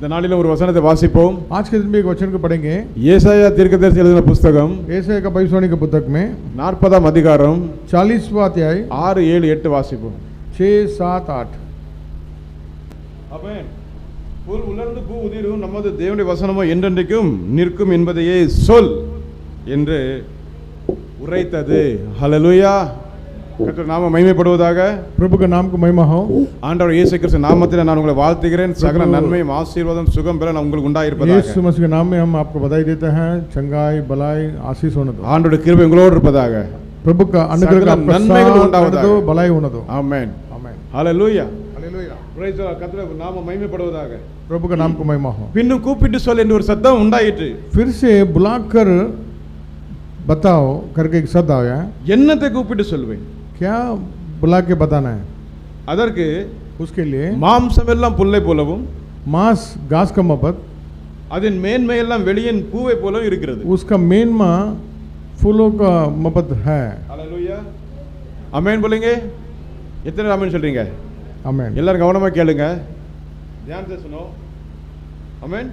இந்த நாளில ஒரு வசனத்தை வாசிப்போம். आज के दिन में एक वचन को पढ़ेंगे. ஏசாயா தீர்க்கதரிசி எழுதின புத்தகம் ஏசாயா का भविष्यवाणी के पुस्तक में 40ஆம் அதிகாரம் 40वां अध्याय 6, 7, 8 வாசிப்போம். 6, 7, 8. ஆமென். புல் உலர்ந்து பூ உதிரும், நமது தேவனுடைய வசனமோ என்றென்றைக்கும் நிற்கும் என்பதையே சொல் என்று உரைத்தது. ஹல்லேலூயா. கர்த்தர் நாம மகிமைப்படுவதாக. प्रभु का नाम को महिमा हो. ஆண்டவர் இயேசு கிறிஸ்து நாமத்தில் நான் உங்களை வாழ்த்துகிறேன். சகல நன்மையும் ஆசீர்வாதம் சுகம் பெற உங்களுக்கு உண்டாயிருப்பதாக. यीशु मसीह के नाम में हम आपको बधाई देते हैं. चंगाई भलाई आशीष होने दो. ஆண்டவருடைய கிருபை உங்களோடு இருப்பதாக. प्रभु का अनुग्रह आपका நன்மைகள் உண்டாவதாக. भलाई होने दो. ஆமென். आमेन. ஹல்லேலூயா. हालेलुया. Praise the Lord. கர்த்தருடைய நாம மகிமைப்படுவதாக. प्रभु का नाम को महिमा हो. பின்னும் கூப்பிட்டு சொல் என்று ஒரு சத்தம் உண்டாயிற்று. फिर से बुलाकर बताओ करके एक शब्द आया. என்னத்தை கூப்பிட்டு சொல்வேன்? क्या बुला के बताना है? அதற்கு उसके लिए மாம்சம் எல்லாம் புல்லை போலவும் मांस घास का मपत, அதன் மேன்மை எல்லாம் வெளியின் பூவை போலவும் இருக்கிறது. उसका मेनमा फूलों का मपत है. ஹல்லேலூயா. ஆமென் बोलेंगे. எத்தனை ஆமென் சொல்றீங்க? आमेन. எல்லாரும் கவனமா கேளுங்க. ध्यान से सुनो. आमेन.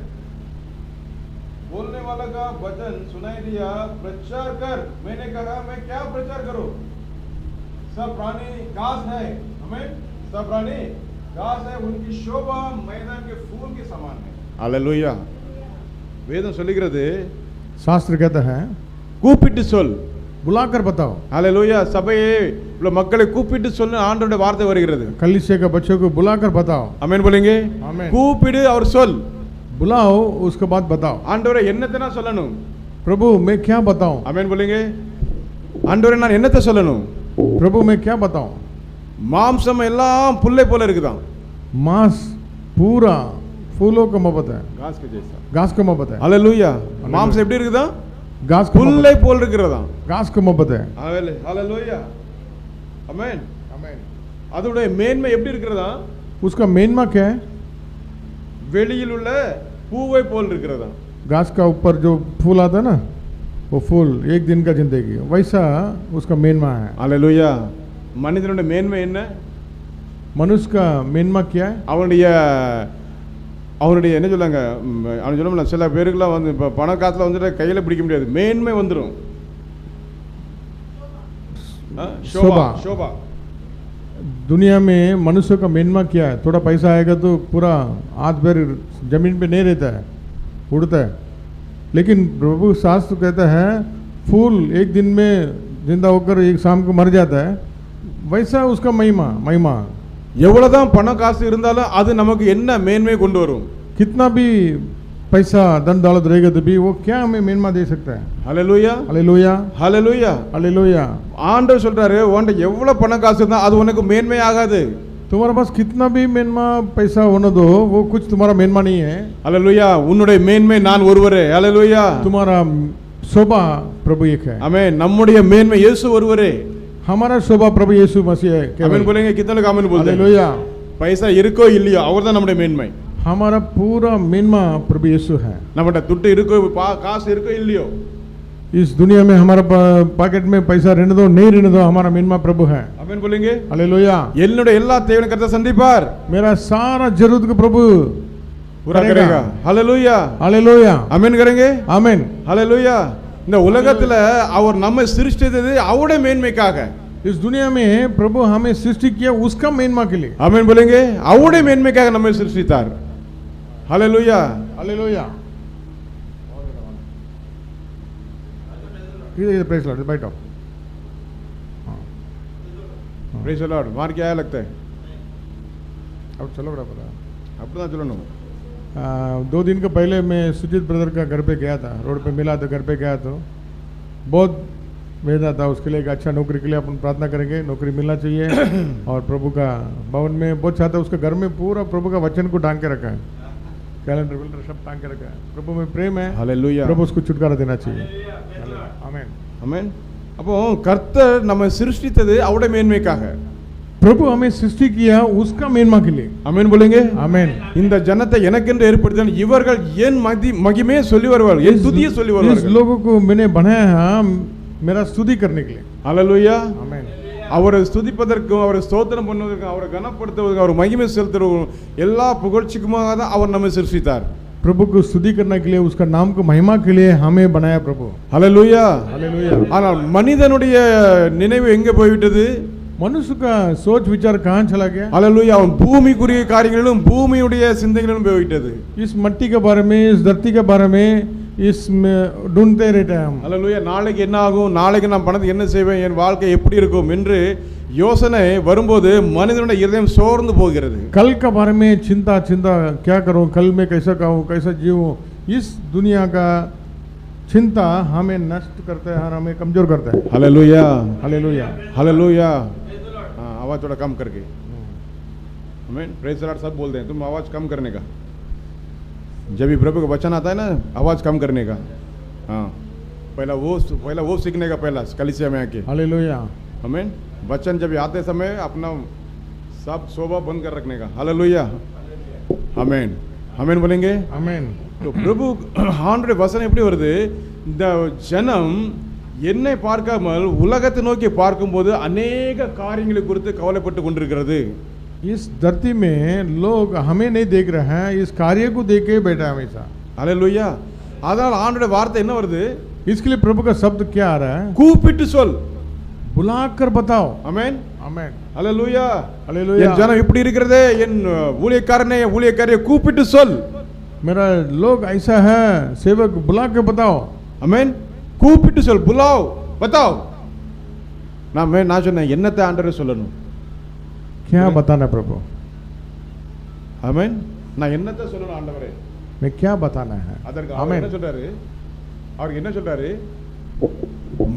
बोलने वाला का वचन सुनाई दिया, प्रचार कर. मैंने कहा मैं क्या प्रचार करूं? सब प्राणी घास है. आमेन. सब प्राणी घास है, उनकी शोभा मैदान के फूल के समान है. हालेलुया. வேதம் சொல்லுகிறது, शास्त्र कहता है கூப்பிட்டு சொல், बुलाकर बताओ. हालेलुया. சபையே உள்ள மக்களை கூப்பிட்டு சொல்லு ஆண்டவருடைய வார்த்தை வருகிறது. कलीसिया के बच्चों को बुलाकर बताओ. ஆமென் बोलेंगे. आमेन. கூப்பிடு, அவர் சொல். बुलाओ, उसके बाद बताओ. ஆண்டவரே என்னத்தை நான் சொல்லணும்? प्रभु मैं क्या बताऊं? ஆமென் बोलेंगे. ஆண்டவரே நான் என்னத்தை சொல்லணும்? प्रभु मैं क्या बताऊं? மாம்சம் எல்லாம் புல்லை போல இருக்குதாம். मांस पूरा फूलों का मपत है. घास के जैसा. घास का मपत है. हालेलुया. மாம்சம் எப்படி இருக்குதா? घास का புல்லை போல் இருக்குறதாம். घास का मपत है. हालेलुया. आमेन. आमेन. அதோட மேன்மை எப்படி இருக்குறதா? उसका मेनमा क्या है? வெளியில் உள்ள பூவை போல் இருக்குறதா. घास का ऊपर जो फूल आता है ना, वो फूल एक दिन का जिंदगी, वैसा उसका मेनमा है. हालेलुया. மனிதனுடைய மேன்மை என்ன? मनुष्य का मेनमा क्या है? அவனுடைய என்ன சொல்லுங்க, அவன் சொல்ல சில பேருக்குலாம் வந்து இப்போ பண காத்துல வந்துட்டு கையில் பிடிக்க முடியாது, மேன்மை வந்துடும். शोभा. शोभा. दुनिया में मनुष्य का मेनमा क्या है? थोड़ा पैसा आएगा तो पूरा हाथ पैर जमीन पे नहीं रहता है, उड़ता है. लेकिन प्रभु शास्त्र कहता है फूल एक दिन में जिंदा होकर एक शाम को मर जाता है, वैसा उसका महिमा. எவ்வளவுதான் பணம் காசு இருந்தாலும் அது நமக்கு என்ன மேன்மை கொண்டு வரும்? कितना भी पैसा धन दौलत रहेगा तो भी वो क्या हमें मेनमा दे सकता है? हालेलुया. हालेलुया. हालेलुया. हालेलुया. ஆண்டவர் சொல்றாரு, உன்கிட்ட எவ்வளவு பணம் காசு இருந்தா அது உனக்கு மேன்மை ஆகாது. तुम्हारे पास कितना भी मेनमा पैसा होने दो, वो कुछ तुम्हारा मेनमा नहीं है. हालेलुया. उन्नुடைய மேன்மை நான் ஒருவரே. हालेलुया. तुम्हारा शोभा प्रभु एक है. ஆமென். நம்முடைய மேன்மை இயேசு ஒருவரே. हमारा शोभा प्रभु यीशु मसीह है. आमेन बोलेंगे. कितने लोग आमेन बोलते हैं? हालेलुया. पैसा இருக்கோ இல்லையோ அவர்தான் நம்முடைய மேன்மை. हमारा पूरा मेनमा प्रभु यीशु है. நம்மட்ட துட்டு இருக்கோ காசு இருக்கோ இல்லையோ, इस दुनिया में हमारा पॉकेट में पैसा रहने दो नहीं रहने दो, हमारा मेनमा प्रभु है. आमेन बोलेंगे. हालेलुया. என்னுடைய எல்லா தேவையும் கர்த்தர் சந்திப்பார். मेरा सारा जरूरत को प्रभु पूरा करेगा. हालेलुया. हालेलुया. आमेन करेंगे. आमेन. हालेलुया. இந்த உலகத்துல அவர் நம்மை சிருஷ்டித்தது அவருடைய மேன்மைக்காக. इस दुनिया में प्रभु हमें सृष्टि किया उसका मेनमा के लिए. आमेन बोलेंगे. அவருடைய மேன்மைக்காக நம்மை சிருஷ்டித்தார். हालेलुया. हालेलुया. इधर प्रेस लॉर्ड बैठो. Praise the Lord. मार क्या लगता है? अब चलो बड़ा पता. அப்படிதான் சொல்லணும். 2 दिन के पहले मैं सुजीत ब्रदर का घर पे गया था, रोड पे मिला तो घर पे गया तो बहुत वेदना था उसके लिए. एक अच्छा नौकरी के लिए अपन प्रार्थना करेंगे, नौकरी मिलना चाहिए. और प्रभु का भवन में बहुत चाहता है, उसका घर में पूरा प्रभु का वचन को टांग के रखा है, कैलेंडर विलेंडर सब टांग के रखा है. प्रभु में प्रेम है. हालेलुया. प्रभु उसको छुटकारा देना चाहिए. आमेन. आमेन. அப்போ கர்த்தர் நம்மை சிருஷ்டித்தது அவருடைய மேன்மைக்காக. प्रभु हमें सृष्टि किया उसका मेनमा के लिए. आमेन बोलेंगे. आमेन. இந்த ஜனத்தை எனக்கென்று ஏற்படுத்தினார், இவர்கள் என் மகிமையை சொல்லி வருவார்கள், என் துதியை சொல்லி வருவார்கள். इस लोगों को मैंने बनाया है मेरा स्तुति करने के लिए. हालेलुया. आमेन. அவரை ஸ்துதிப்பதற்கும் அவரை ஸ்தோத்திரம் பண்ணுவதற்கும் அவரை கனப்படுத்துவதற்கும் அவர் மகிமை செலுத்துவதற்கும் எல்லா புகழ்ச்சிக்குமாக தான் அவர் நம்மை சிருஷ்டித்தார். प्रभु को स्तुति करने के लिए, उसका नाम को महिमा के लिए हमें बनाया प्रभु. ஹல்லேலூயா. हालेलुया. ஆனால் மனிதனுடைய நினைவு எங்கே போய்விட்டது? मनुष्य का सोच विचार कहाँ चला गया? ஹல்லேலூயா. அவன் பூமிக்குரிய காரியங்களிலும் பூமியுடைய சிந்தைகளிலும் போய்விட்டது. इस मट्टी के बारे में, इस धरती के बारे में, इसमें ढूंढते रहते हैं हम. ஹல்லேலூயா. நாளைக்கு என்ன ஆகும், நாளைக்கு நான் பணத்துக்கு என்ன செய்வேன், என் வாழ்க்கை எப்படி இருக்கும் என்று யோசனை வரும்போது மனிதனுடைய இதயம் சோர்ந்து போகிறது. कल का बारे में चिंता चिंता क्या करूं, कल में कैसा खाऊं, कैसा जीऊं, इस दुनिया का चिंता हमें नष्ट करता है और हमें कमजोर करता है. हालेलुया. हालेलुया. हालेलुया. हाँ, आवाज थोड़ा कम करके. आमीन. प्रेज द लॉर्ड सब बोलते हैं, तुम आवाज कम करने का. जब भी प्रभु का वचन आता है ना, आवाज कम करने का. हाँ, पहला वो सीखने का, पहला कलीसिया में आके. हालेलुया. आमीन. वचन जब आते समय अपना सब शोभा बंद कर रखने का. हालेलुया. आमीन. आमीन बोलेंगे. आमीन. तो प्रभु ஆண்டவருடைய வசனம் எப்படி வருது? இந்த ஜனம் என்னை பார்க்காமல் உலகத்தை நோக்கி பார்க்கும்போது अनेक காரியங்களை குறித்து கவலைப்பட்டு கொண்டிருக்கிறது. इस धरती में लोग हमें नहीं देख रहे हैं, इस कार्य को देख के बैठा है हमेशा. हालेलुया. அதனால ஆண்டவருடைய வார்த்தை என்ன வருது? इसके लिए प्रभु का शब्द क्या आ रहा है? கூப்பிட்டு சொல். बुलाकर बताओ. आमीन. आमीन. हालेलुया. हालेलुया. என் ஜனம் இப்படி இருக்கிறதே, என் ஊழியக்காரனே ஊழியக்காரியை கூப்பிட்டு சொல். मेरा लोग ऐसा है, सेवक बुला के बताओ. आमीन. கூப்பிட்டு சொல். बुलाओ, बताओ. நான் சொன்னேன், என்னத்தை ஆண்டவரே சொல்லணும்? क्या बताना प्रभु? ஆமென். நான் என்னத்தை சொல்லணும் ஆண்டவரே? मैं क्या बताना है? அதற்கு அவர் என்ன சொல்றாரு? அவர் என்ன சொல்றாரு?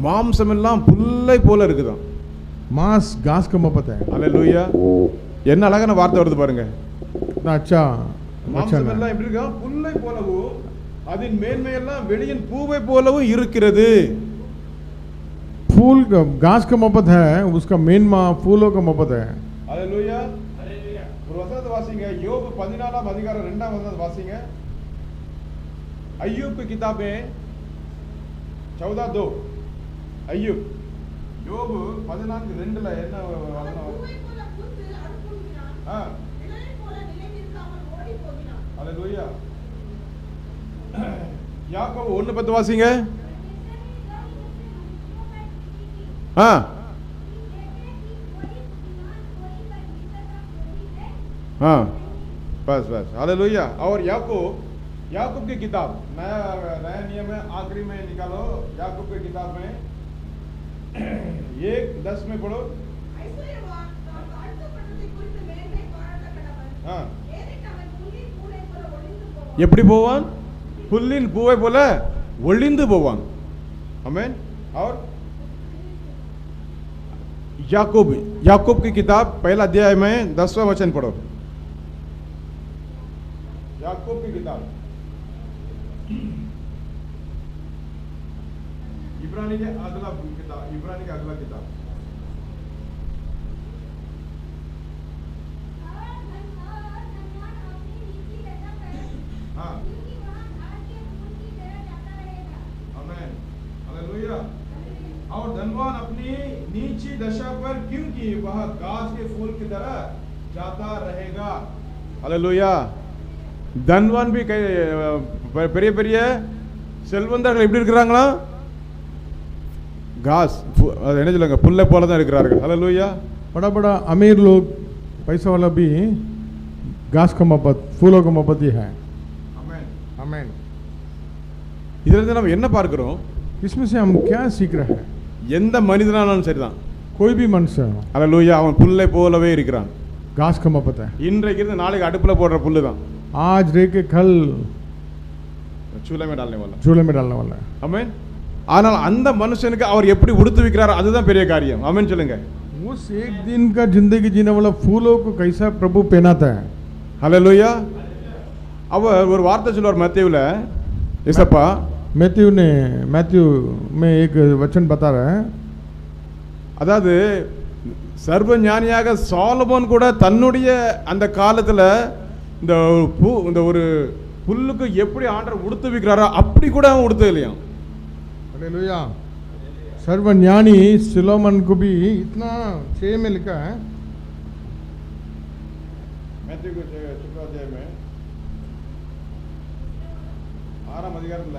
மாம்சம் எல்லாம் புல்லை போல இருக்குதாம். मांस घास का मपत है. ஹல்லேலூயா. என்ன அழகான வார்த்தை வருது பாருங்க. इतना अच्छा மாம்சம் वचन எல்லாம் है. எப்படி இருக்கா? புல்லை போலவும் அதன் மேன்மை எல்லாம் வெளியின் பூவை போலவும் இருக்கிறது. फूल का घास का मपत है, उसका मेनमा फूलों का मपत है. ஹல்லேலூயா. ஒரு வசனத்தை வாசிங்க. யோபு 14ஆம் அதிகாரம் 2ஆம் வசனத்தை வாசிங்க. अय्यूब की किताब में 14:2. अय्यूब யோபு 14:2ல என்ன வசனம்? हालेलुया. யாக்கோபு 1:10 வாசிங்க. हाँ हाँ, बस बस. हालेलुया. और याकूब की किताब नया नियम है, आखिरी में निकालो. याकूब की किताब में 1:10 में पढ़ो. हाँ, எப்படி போவான்? புல்லின் பூவை போல ஒளிந்து போவான். आमीन. और याकूब की किताब पहला अध्याय में 10वां वचन पढ़ो. याकूब की किताब इब्रानी के अगला किताब. हाँ, आमीन. हालेलुया. और धनवान अपनी नीची दशा पर, क्योंकि वह घास के फूल की तरह जाता रहेगा. हालेलुया. धनवान भी பெரிய பெரிய செல்வந்தர்கள் எப்படி இருக்கிறாங்களா? घास, அது என்ன சொல்லுங்க, புல்லை போல தான் இருக்கிறார்கள். हालेलुया. बड़ा बड़ा अमीर लोग, पैसा वाला भी घास का मपत, फूलों का मपत ही है. आमीन. आमीन. இதுல இருந்து நம்ம என்ன பார்க்கிறோம்? इसमें से हम क्या सीख रहे हैं? எந்த மனிதனாலும் சரிதான், कोई भी मनुष्य हो, हालेलुया, அவன் புல்லை போலவே இருக்கிறான். घास का मपत है. இன்றைக்கு இருந்து நாளைக்கு அடுப்புல போடுற புல்லு தான். आज रह के कल चूल्हे में डालने वाला. चूल्हे में डालने वाला है. आमीन. ஆனால் அந்த மனுஷனுக்கு அவர் எப்படி உடுத்து வைக்கிறார், அதுதான் பெரிய காரியம். ஆமென் சொல்லுங்க. उस एक दिन का जिंदगी जीने वाला फूलों को कैसा प्रभु पहनाता है. हालेलुया. அவர் ஒரு வார்த்தை சொல்வார் மத்தேயுல. ஏசப்பா मैथ्यू में एक वचन बता रहा है. அதாவது சர்வ ஞானியாக சாலமோன் கூட தன்னுடைய அந்த காலத்துல இந்த ஒரு புல்லுக்கு எப்படி ஆண்டவர் உடுத்து வைக்கிறாரோ அப்படி கூட அவன் உடுத்து இல்லையாம். हालेलुया. सर्वज्ञानी सुलोमन को भी इतना 6 में लिखा है, மேத்யூ சுற்று அத்தியாயமே 6ஆம் அதிகாரத்தில்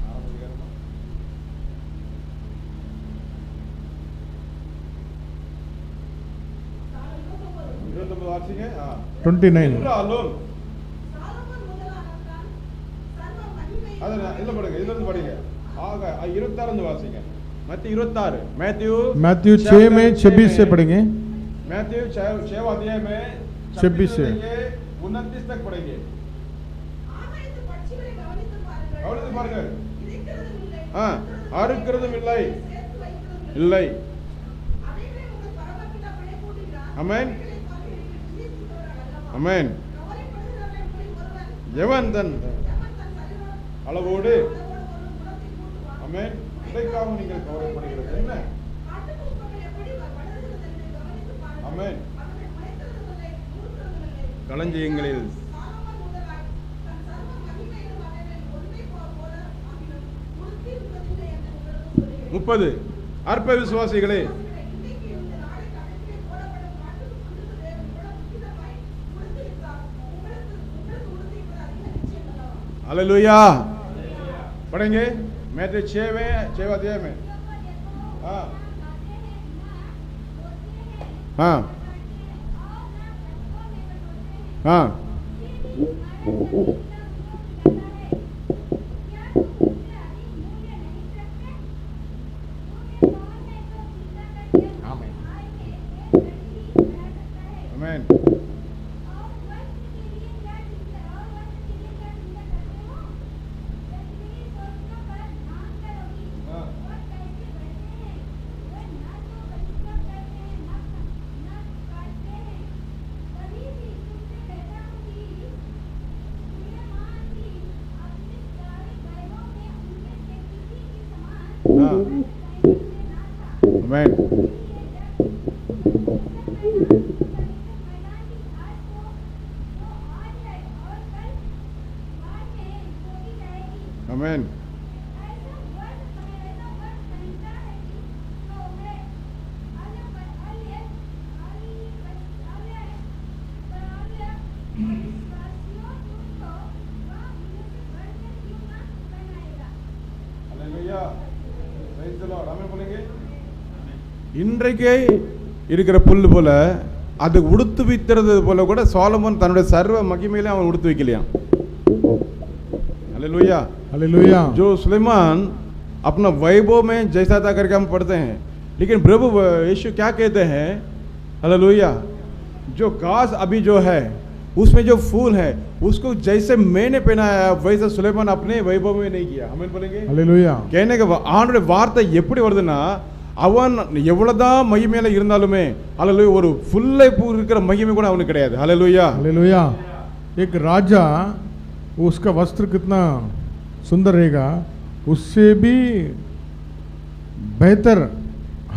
6ஆம் அதிகாரம் 29 வாசிங்க. 29. என்றாலும் அது இல்ல படிங்க, இதுல இருந்து படிங்க. ஆக 26 வாசிங்க. மத்திய 26 मैथ्यू 6 में 26 से पढ़ेंगे, मैथ्यू 6 अध्याय में 26 से 29 तक पढ़ेंगे. கவனித்து பாருங்கள். அறுக்கிறதும் இல்லை இல்லை. ஆமென் ஆமென். எவன் தன் அளவோடு ஆமென் இதைக்காக நீங்கள் கவலைப்படுகிறது என்ன? ஆமென். களஞ்சியங்களில் 30 அற்ப விசுவாசிகளே, हालेलुया. पढ़ेंगे मैथ्यू 6 अध्याय में. हाँ हाँ हाँ आमीन. आमीन. आमीन. இன்றைக்கே இருக்கிற புல் போல அது உடுத்து வைக்கிறது போல கூட சாலமோன் தன்னுடைய சர்வ மகிமையில அவன் உடுத்து வைக்கலையாம். Hallelujah hallelujah. जो सुलेमान अपना वैभव में जैसा था करके हम पढ़ते हैं, लेकिन प्रभु यीशु क्या कहते हैं? हालेलुया. जो घास अभी जो है उसमें जो फूल है उसको जैसे मैंने पहनाया वैसा सुलेमान अपने वैभव में नहीं किया. हमें बोलेंगे हालेलुया. कहने का ஆண்டோட வார்த்தை எப்படி வருதுன்னா, அவன் எவ்வளவுதான் மகிமையில இருந்தாலுமே ஹalleluya ஒரு ஃபுல்லை பூ இருக்கிற மகிமை கூட அவனுக்கு கிடையாது. ஹalleluya हालेलुया. एक राजा उसका वस्त्र कितना सुंदर रहेगा, उससे भी बेहतर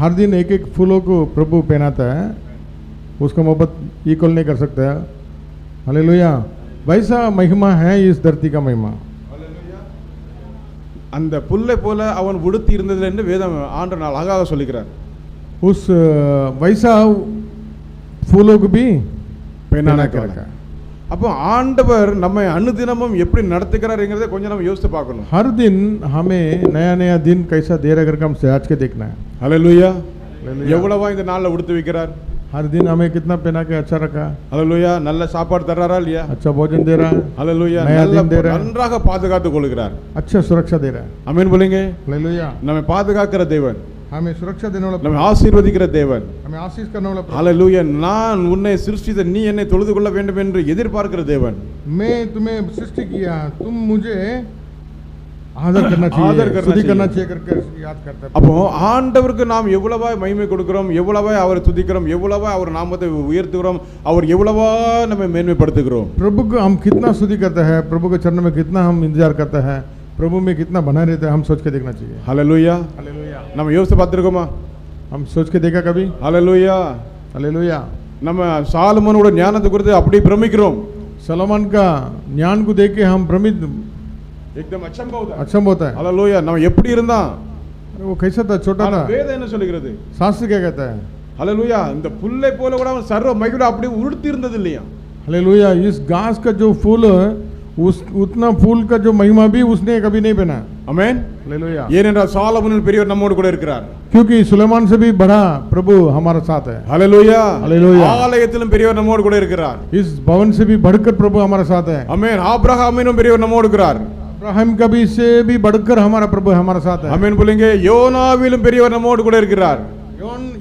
हर दिन एक एक फूलों को प्रभु पहनाता है, उसका मोहब्बत इक्वल नहीं कर सकता है. हालेलुया. वैसा महिमा है इस धरती का महिमा. அந்த புல்லை போல அவன் உடுத்தி இருந்தது என்று வேதம் ஆண்டவர் அழகாக சொல்லிக்கிறார். उस वैसा फूलों को भी पहना के रखा. அப்போ ஆண்டவர் நம்மை அனுதினமும் எப்படி நடத்துகிறாருங்கிறதை கொஞ்சம் நம்ம யோசித்து பார்க்கணும். हर दिन हमें नया नया दिन कैसा दे रहा करके हम आज के देखना है. हालेलुया. எவ்வளவா இந்த நாள்ல உடுத்து வைக்கிறார். हर दिन हमें कितना पहना के अच्छा रखा. हालेलुया. நல்ல சாப்பாடு தர்றாரா இல்லையா? अच्छा भोजन दे रहा है. हालेलुया. நன்றாக பாதுகாத்துக் கொள்கிறார். अच्छा सुरक्षा दे रहा है. आमीन बोलेंगे. हालेलुया. நம்மை பாதுகாக்கிற தேவன், हमें सुरक्षा देने वाला, நம்மை ஆசீர்வதிக்கிற தேவன், हमें आशीष करने वाला. हालेलुया. நான் உன்னை சிருஷ்டித்த நீ என்னை தொழுது கொள்ள வேண்டும் என்று எதிர்பார்க்கிற தேவன். मैं तुम्हें सृष्टि किया, तुम मुझे आदर करना चाहिए, स्तुति करना चाहिए करके याद करता है. அப்போ ஆண்டவருக்கு நாம் எவ்வளவாய் மகிமை கொடுக்கிறோம், எவ்வளவாய் அவரை துதிக்கிறோம், எவ்வளவாய் அவர் நாமத்தை உயர்த்துகிறோம், அவர் எவ்வளவா நம்மை மேன்மைப்படுத்துகிறோம். प्रभु को हम कितना स्तुति करते हैं, प्रभु के चरणों में कितना हम इंतजार करते हैं, प्रभु में कितना बना रहता है, हम सोच के देखना चाहिए. हालेलुया. हालेलुया. நம்ம யோசித்து பார்த்திருக்கோமா? हम सोच के देखा कभी? हालेलुया. हालेलुया. நம்ம சாலமோனோட ஞானத்தை குறித்து அப்படியே பிரமிக்கிறோம். सलोमन का ज्ञान को देख के हम भ्रमित एकदम अचंभ होता है, अचंभ होता है। हालेलुया। நம்ம எப்படி இருந்தான்? अरे वो कैसा था, छोटा था। வேதம் என்ன சொல்லுகிறது? शास्त्र क्या कहता है? हालेलुया। இந்த புல்லை போல கூட அவன் சர்வ மகிமையோட அப்படியே உடுத்தி இருந்தது இல்லையா? हालेलुया। इस घास का जो फूल है, उस उतना फूल का जो महिमा भी उसने कभी नहीं पहना। आमेन। हालेलुया। ஏனென்றால் சாலமோனின் பெரியவர் நம்மோடு கூட இருக்கிறார், क्योंकि सुलेमान से भी बड़ा प्रभु हमारे साथ है। हालेलुया। हालेलुया। ஆலயத்திலும் பெரியவர் நம்மோடு கூட இருக்கிறார், इस भवन से भी बढ़कर प्रभु हमारे साथ है। आमेन। ஆபிரகாமினும் பெரியவர் நம்மோடு இருக்கிறார், अब्राहम का भी से भी बढ़कर हमारा प्रभु हमारे साथ है। आमेन बोलेंगे। யோனாவிலும் பெரியவர் நம்மோடு கூட இருக்கிறார்,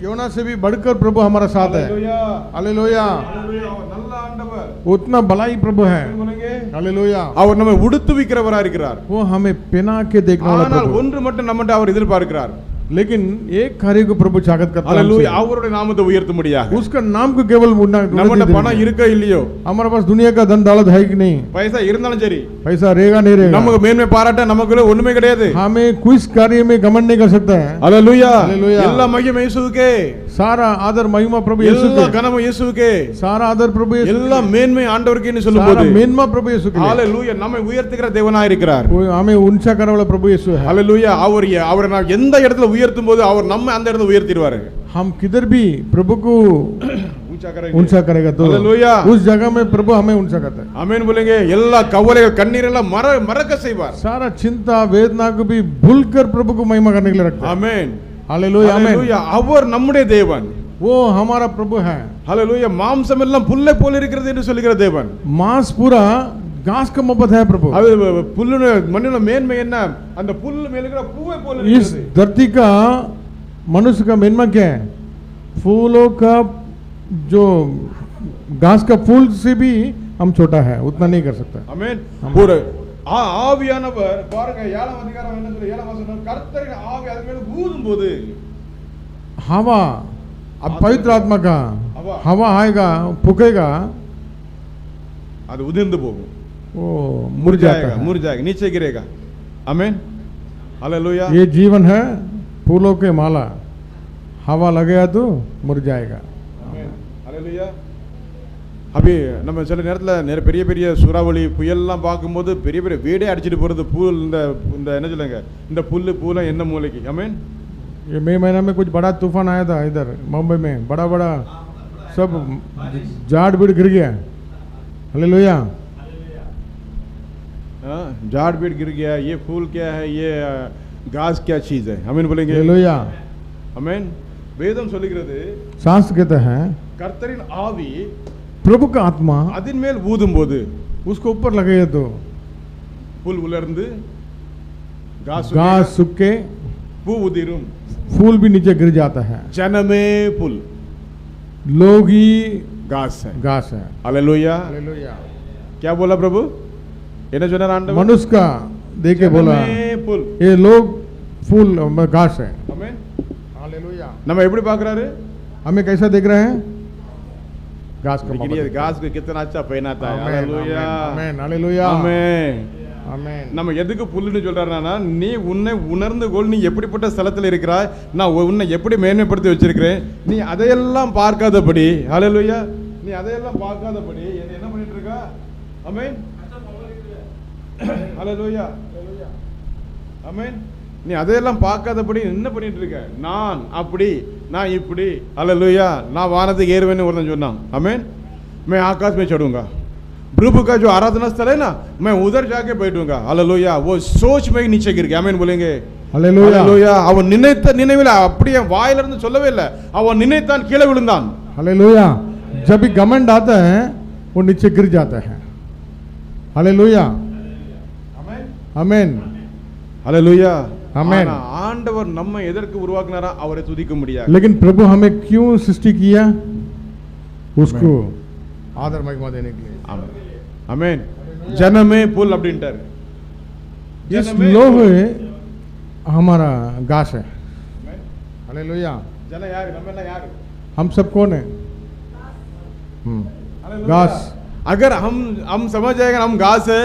योना से भी बढ़कर प्रभु हमारे साथ है। हालेलुया। हालेलुया। हालेलुया। அவர் நல்ல ஆண்டவர், उतना भलाई प्रभु है। आमेन बोलेंगे। हालेलुया। அவர் நம்மை உடுத்துவிக்கிறவரா இருக்கிறார், वो हमें पहना के देखने वाला ஆனால் प्रभु। ஒன்று மட்டும் நம்மட்ட அவர் எதிர்பார்க்கிறார், लेकिन एक कार्य को प्रभु चाहत करता है हालेलुया। हमसे। அவருடைய நாமத்தை உயர்த்தும்படியாக उसका नाम को केवल நம்மட்ட பணம் இருக்க இல்லையோ, हमारे पास दुनिया का धन दौलत है कि नहीं, பைசா இருந்தாலும் சரி, पैसा रहेगा नहीं रहेगा, நமக்கு மேன்மை பாராட்ட நமக்குள்ள ஒண்ணுமே கிடையாது, हमें कुछ कार्य में घमंड नहीं कर सकता है। हालेलुया। हालेलुया। எல்லா மகிமை இயேசுவுக்கே, सारा आदर महिमा प्रभु यीशु எல்லா के, கனமும் இயேசுவுக்கே, सारा आदर प्रभु यीशु எல்லா के, மேன்மை ஆண்டவருக்கேன்னு सारा சொல்லும்போது मेनमा प्रभु यीशु के लिए। हालेलुया நம்மை உயர்த்துகிற தேவனாய் இருக்கிறார், वो हमें ऊंचा करने वाला प्रभु यीशु है। हालेलुया। அவரை நான் எந்த இடத்துல உயர்த்தும் போது அவர் நம்ம அந்த இடத்துல உயர்த்திடுவாரு, हम किधर भी प्रभु को ऊंचा करेंगे, ऊंचा करेगा तो हालेलुया। उस जगह में प्रभु हमें ऊंचा करता है। ஆமென் बोलेंगे। எல்லா கவலைகள் கண்ணீர் எல்லாம் மறக்க செய்வார், सारा चिंता वेदना को भी भूलकर प्रभु को महिमा करने के लिए रखता है। ஆமென்। हालेलुया। आमीन। हालेलुया। அவர் நம்முடைய தேவன், वो हमारा प्रभु है। हालेलुया। மாம்சம் எல்லாம் புல்லை போல இருக்கிறது என்று சொல்லுகிற தேவன், मांस पूरा घास का मोहब्बत है प्रभु। அது புல்லுன மண்ணின மேன்மை என்ன? அந்த புல்லு மேல இருக்கிற பூவை போல इस இருக்கிறது, धरती का मनुष्य का मेनमा क्या है? फूलों का जो घास का फूल से भी हम छोटा है, उतना नहीं कर सकता। ஆமென்। ஒரு ஆவியானவர் பாருங்க, 7ஆம் அதிகாரம் என்ன சொல்லுது? 7ஆம் வசனம், கர்த்தரின் ஆவி அது மேல ஊதும் போது, हवा, अब पवित्र आत्मा का हवा। हवा आएगा, फूकेगा, அது உதிர்ந்து போகும், वो मुरझाता है। मुरझाएगा, नीचे गिरेगा, आमेन। हालेलुया। ये जीवन है फूलों के माला, हवा लगेगा तो मुरझाएगा। ஆமென். हालेलुया। அப்படி நம்ம சில நேரத்தில் பெரிய பெரிய சூறாவளி புயல்லாம் பார்க்கும்போது பெரிய பெரிய வீடே அடிச்சிட்டு போகிறது புல், இந்த என்ன சொல்லுங்க, இந்த புல்லாம் என்ன மூலைக்கு? ஆமென்। ये मई महीना में कुछ बड़ा तूफान आया था इधर मुंबई में, बड़ा बड़ा सब झाड़ बीड़ गिर गया। हालेलुया। झाड़ बीड़ गिर गया, ये फूल क्या है, ये घास क्या चीज है? आमीन बोलेंगे। हालेलुया। आमीन। வேதம் சொல்லுகிறது, शास्त्र कहता है கர்த்தரின் ஆவி प्रभु का आत्मा அதன் மேல் ஊதும்போது उसको ऊपर लगेगा तो புல் உலர்ந்து घास सूख के பூ உதிரும், फूल भी नीचे गिर जाता है, ஜனமே புல், लोग ही घास है। घास है। हालेलुया। हालेलुया। क्या बोला प्रभु? என்ன சொன்னார் ஆண்டவர்? मनुष्य का देखे बोला ஜனமே புல், ये लोग फूल घास है। ஆமென்। हालेलुया। நம்ம எப்படி பார்க்கறாரு? हमें कैसा देख रहे हैं? घास का लेकिन ये घास को कितना अच्छा पहनाता है। आमीन, हालेलुया। आमीन, हालेलुया। ஆமென்। आमीन। நம்ம எதுக்கு புல்லுன்னு சொல்றாருன்னா, நீ உன்னை உணர்ந்து கொள், நீ எப்படிப்பட்ட ஸ்தலத்தில் இருக்கிறாய், நான் உன்னை எப்படி மேன்மைப்படுத்தி வச்சிருக்கிறேன், நீ அதையெல்லாம் பார்க்காதபடி, ஹalleluya, நீ அதையெல்லாம் பார்க்காதபடி என்ன பண்ணிட்டு இருக்கா? ஆமென், ஹalleluya, ஆமென். நீ அதையெல்லாம் பார்க்காதபடி என்ன பண்ணிட்டு இருக்க? நான் அப்படி, நான் இப்படி, ஹalleluya, நான் வானத்துக்கு ஏறுவேன்னு ஒருத்தன் சொன்னான், ஆமென். मैं आकाश में चढ़ूंगा, प्रभु का जो आराधना स्थल है ना, मैं उधर जाके बैठूंगा, हालेलुया। वो सोच में नीचे गिर गया, आमीन बोलेंगे। हालेलुया। हालेलुया। அவன் நினைத்த நினைவில் அப்படியே வாயிலிருந்து சொல்லவே இல்லை, அவன் நினைத்தான் கீழே விழுந்தான்। हालेलुया। जब भी घमंड आता है वो नीचे गिर जाता है। हालेलुया। ஆமென், आमीन, हालेलुया, आमीन। ஆனா ஆண்டவர் நம்ம எதற்கு உருவாக்குனாரா? அவரை துதிக்க முடியாது। लेकिन प्रभु हमें क्यों सृष्टि किया? उसको आदर महिमा देने के लिए। ஆமென்। ஜனமே புல் அப்படின்ட்டார்। इस लोग हमारा घास है। हालेलुया। ஜன யாரு? நம்ம எல்லாம் யாரு? हम सब कौन है? घास। अगर हम समझ जाएगा हम घास है,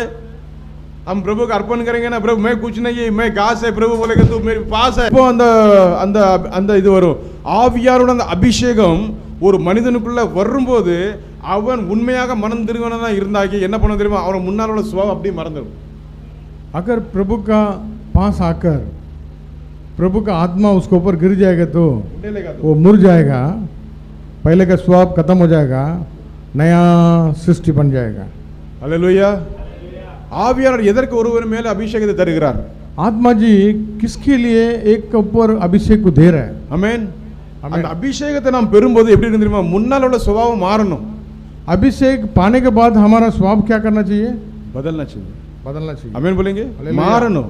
हम प्रभु को अर्पण करेंगे ना, प्रभु मैं कुछ नहीं है, मैं घास है, प्रभु बोलेगा तू मेरे पास है। இப்போ அந்த அந்த அந்த இது வரும், ஆவியாரோட அந்த அபிஷேகம் ஒரு மனிதனுக்குள்ள வரும்போது அவன் உண்மையாக மனம் திரும்பினதா இருந்தாக்கி என்ன பண்ண தெரியுமா? அவன் முன்னால உள்ள சுபாவம் அப்படியே மறந்துடும், अगर प्रभु का पास आकर प्रभु का आत्मा उसके ऊपर गिर जाएगा तो उंडेलेगा तो वो मुर जाएगा, पहले का स्वभाव खत्म हो जाएगा, नया सृष्टि बन जाएगा। ஹalleluya. ஆவியானவர் எதற்கு ஒருவர் மேல அபிஷேகத்தை தருகிறார்? आत्मा जी किसके लिए एक के ऊपर अभिषेक को दे रहा है? ஆமென். அந்த அபிஷேகத்தை நாம் பெறும்போது எப்படி இருக்கு தெரியுமா? முன்னால உள்ள சுபாவம் மாறணும். अभिषेक पाने के बाद हमारा स्वभाव क्या करना चाहिए? बदलना चाहिए. बदलना चाहिए. ஆமென் बोलेंगे. Hallelujah. மாறணும்.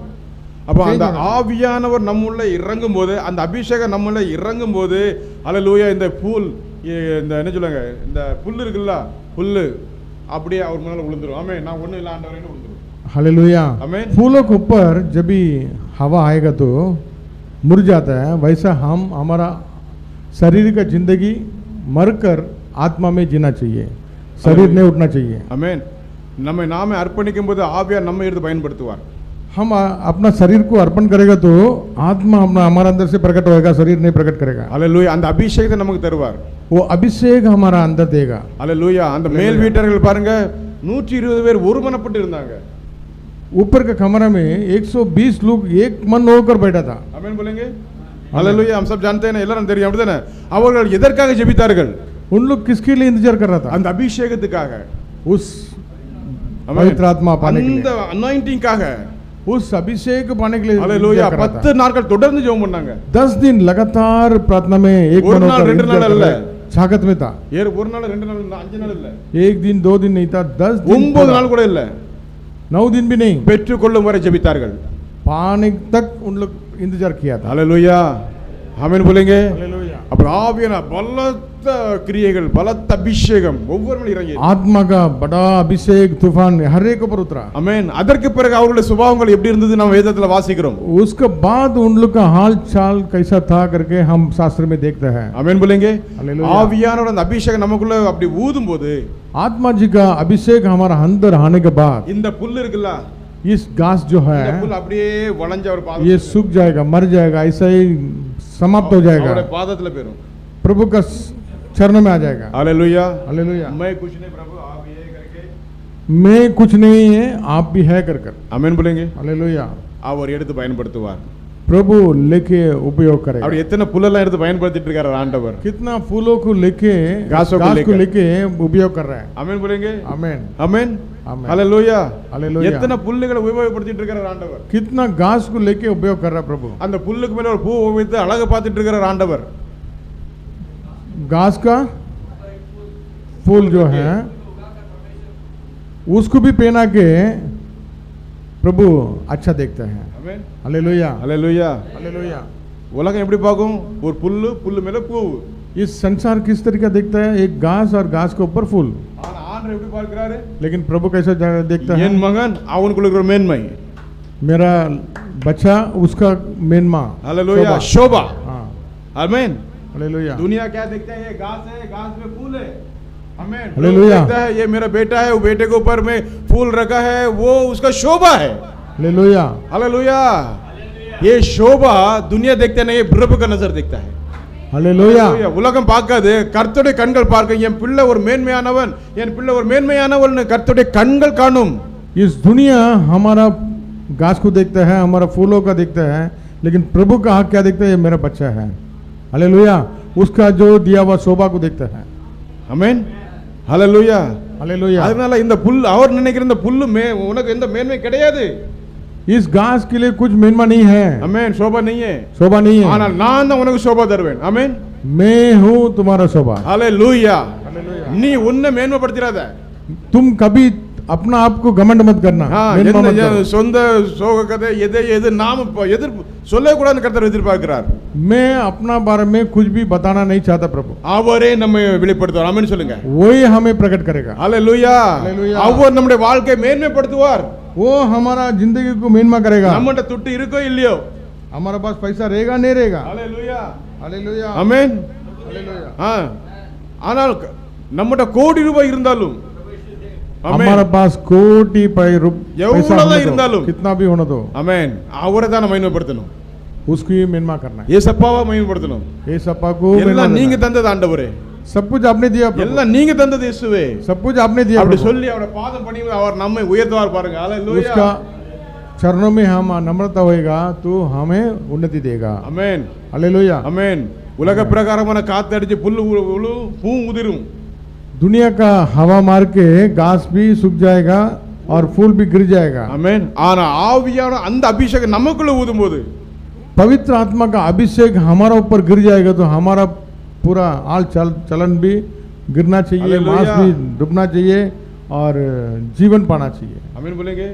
அப்ப அந்த Change. ஆவியானவர் நம்முள்ள இறங்கும் போது, அந்த அபிஷேகம் நம்முள்ள இறங்கும் போது, ஹalleluya, இந்த இந்த என்ன சொல்லுங்க, இந்த புல் இருக்குல்ல, புல்லு அப்படியே அவர் முன்னால விழுந்துரும். ஆமென். நான் ஒண்ணு இல்ல ஆண்டவரேன்னு விழுந்துரும். हालेलुया. आमीन. फूलों के ऊपर जब भी हवा आएगा तो मुर जाता है, वैसा हम हमारा शरीर का जिंदगी मरकर आत्मा में जीना चाहिए, शरीर नहीं उठना चाहिए. ஆமென். நம்மை நாமே அர்ப்பணிக்கும் போது ஆவியார் நம்மை எடுத்து பயன்படுத்துவார். हम अपना शरीर को अर्पण करेगा तो आत्मा अपना हमारे अंदर से प्रकट होएगा, शरीर नहीं प्रकट करेगा. ஹalleluya. அந்த அபிஷேகத்தை நமக்கு தருவார். वो अभिषेक हमारा अंदर देगा. ஹalleluya. அந்த மேல் வீட்டர்கள் பாருங்க 120 பேர் ஒருமனப்பட்டு இருந்தாங்க. ऊपर का कमरा में 120 लोग एक मन होकर बैठा था. ஆமென் बोलेंगे. ஹalleluya. हम सब जानते हैं ना, எல்லாரும் தெரியும் அப்படிதானே? அவர்கள் எதற்காக ஜெபித்தார்கள்? उन लोग किसके लिए इंतजार कर रहा था? அந்த அபிஷேகத்துக்காக, उस पवित्र आत्मा पाने के அந்த लिए, அனாயிண்டிங்காக. उस अभिषेक पाने के लिए ஹalleluya. इंतजार कर रहा 10 நாட்கள் தொடர்ந்து ஜெபம் பண்ணாங்க. 10 दिन लगातार प्रार्थना में एक ஒரு मन நாள், होकर ரெண்டு इंतजार நாள் कर அல்ல. रहा है. ताकत में था. ஒரு நாள், ரெண்டு நாள் இல்ல, 5 நாள் இல்ல, एक दिन 2 दिन नहीं था, 10 दिन 9 நாள் கூட இல்ல. 9 दिन भी नहीं. பெற்றுக்கொள்ளும் வரை ஜெபித்தார்கள். पाने तक उन लोग इंतजार किया था. ஹalleluya. ஆமென் बोलेंगे. हालेलुया. அப்புறம் ஆவியான பலத்த கிரியைகள், பலத்த அபிஷேகம் ஒவ்வொரு மேல் இறங்கி, आत्मा का बड़ा अभिषेक तूफान हर एक ऊपर उतरा. ஆமென். அதற்கு பிறகு அவருடைய சுபாவங்கள் எப்படி இருந்தது நம்ம வேதத்துல வாசிக்கிறோம். उसके बाद उन लोग का हाल चाल कैसा था करके हम शास्त्र में देखते हैं. ஆமென் बोलेंगे. हालेलुया. ஆவியானோட அந்த அபிஷேகம் நமக்குள்ள அப்படி ஊதும் போது, आत्मा जी का अभिषेक हमारा अंदर आने के बाद இந்த புல் இருக்குல்ல, इस घास जो இந்த है புல் அப்படியே வளைஞ்ச அவர் ये பாதத்துல, सूख जाएगा, मर जाएगा, ऐसा ही समाप्त हो அவருடைய जाएगा, பாதத்துல போயிரும். प्रभु का चरणों में आ जाएगा. हालेलुया. हालेलुया. मैं कुछ नहीं प्रभु, आप ये करके, मैं कुछ नहीं है, आप भी है कर कर. ஆமென் बोलेंगे. हालेलुया. அவர் எடுத்து பயன்படுத்துவார். प्रभु लेके उपयोग करेगा. அவர் எத்தனை புல்லெல்லாம் எடுத்து பயன்படுத்திட்டு இருக்காரு ஆண்டவர். कितना फूलों को लेके, घासों को घास को लेकर लेके उपयोग कर रहा है. ஆமென் बोलेंगे. आमेन. ஆமென். ஆமென். ஹalleluya. हालेलुया. எத்தனை புல்லுகளை உபயோகப்படுத்திட்டு இருக்காரு ஆண்டவர். कितना घास को लेके उपयोग कर रहा है प्रभु. அந்த புல்லுக்கு மேல ஒரு பூ வைத்து அழகு பார்த்துட்டு இருக்காரு ஆண்டவர். घास का फूल जो है उसको भी पहना के प्रभु अच्छा देखते हैं. ஆமென். हालेलुया. ஹalleluya. हालेलुया. உலகம் எப்படி பார்க்கும்? ஒரு புல்லு, புல்லு மேல பூ. इस संसार किस तरीका देखता है? एक घास और घास के ऊपर फूल. ஆனா ஆண்டவர் எப்படி பார்க்கிறாரு? लेकिन प्रभु कैसा देखता है? என் மகன் அவனுக்குள்ள இருக்கிற மேன்மை. मेरा बच्चा उसका मेनमा. ஹalleluya. शोभा. हाँ. आमेन. हालेलुया. दुनिया क्या देखता है? ये घास है, घास में फूल है. आमेन. हालेलुया. देखता है ये मेरा बेटा है, वो बेटे के ऊपर में फूल रखा है, वो उसका शोभा है. हालेलुया. हालेलुया. ये शोभा दुनिया देखते नहीं, प्रभु का नजर देखता है. हालेलुया. உலகம் பார்க்காது, கர்த்தருடைய கண்கள் பார்க்க. என் பிள்ளை ஒரு மேன்மையானவன், என் பிள்ளை ஒரு மேன்மையானவன் கர்த்தருடைய கண்கள் காணும். इस दुनिया हमारा घास को देखता है, हमारा फूलों का देखता है, लेकिन प्रभु का हाथ क्या देखता है? ये मेरा बच्चा है. हालेलुया. उसका जो दिया हुआ शोभा को देखता है. ஆமென். ஹalleluya. हालेलुया. அதனால இந்த புல், அவர் நினைக்கிற இந்த புல்லு உனக்கு எந்த மேன்மை கிடையாது. इस घास के लिए कुछ मेनमा नहीं है. ஆமென். शोभा नहीं है. शोभा नहीं है. ஆனால் நான் தான் உனக்கு शोभा தருவேன். ஆமென். मैं हूँ तुम्हारा शोभा. ஹalleluya. हालेलुया. நீ உன்னை மேன்மைப்படுத்திராத. तुम कभी अपना आप को घमंड मत करना. मेनमा मत करो. சொந்த சோக கதை எது நாம சொல்லக்கூடாதுன்னு கர்த்தர் எதிர்பார்க்கிறார். मैं अपना बारे में कुछ भी बताना नहीं चाहता प्रभु. அவரே நம்மை வெளிப்படுத்துவார். ஆமென் சொல்லுங்க. वही हमें प्रकट करेगा. ஹalleluya. हालेलुया. அவர் நம்முடைய வாழ்க்கையை மேன்மைப்படுத்துவார். वो हमारा जिंदगी को मेनमा करेगा. நம்மட்ட துட்டு இருக்கோ இல்லையோ, हमारे पास पैसा रहेगा नहीं रहेगा. ஹalleluya. हालेलुया. ஆமென். हालेलुया. ஆனால் நம்மட்ட கோடி ரூபாய் இருந்தாலும், हमारे पास कोटि पैसा எவ்வளவுதான் இருந்தாலும், कितना भी होना दो, ஆமென், அவரை தான் நம்ம மகிமைப்படுத்தணும். उसकी मेनमा करना है. ஏசப்பாவை மகிமைப்படுத்தணும். ஏசப்பா को எல்லாம் நீங்க தந்தது ஆண்டவரே, सब कुछ आपने दिया प्रभु. எல்லாம் நீங்க தந்தது இயேசுவே. सब कुछ आपने दिया அப்படி प्रभु. சொல்லி அவரை பாதம் பண்ணி அவர் நம்மை உயர்த்துவார் பாருங்க. ஹalleluya. उसका चरणों में हम नम्रता होएगा तो हमें उन्नति देगा। ஆமென் हालेलुया। ஆமென். உலக பிரகாரமான காத்தடிச்சு புல்லு உழு பூ உதிரும். दुनिया का हवा मार के घास भी सूख जाएगा और फूल भी गिर जाएगा। ஆமென். ஆனா ஆவியான அந்த அபிஷேகம் நமக்குள்ள ஊதும்போது पवित्र आत्मा का अभिषेक हमारा ऊपर गिर जाएगा तो हमारा पूरा हाल चलन भी गिरना चाहिए, हालेलुया। मांस भी डूबना चाहिए और जीवन पाना चाहिए। ஆமென் बोलेंगे.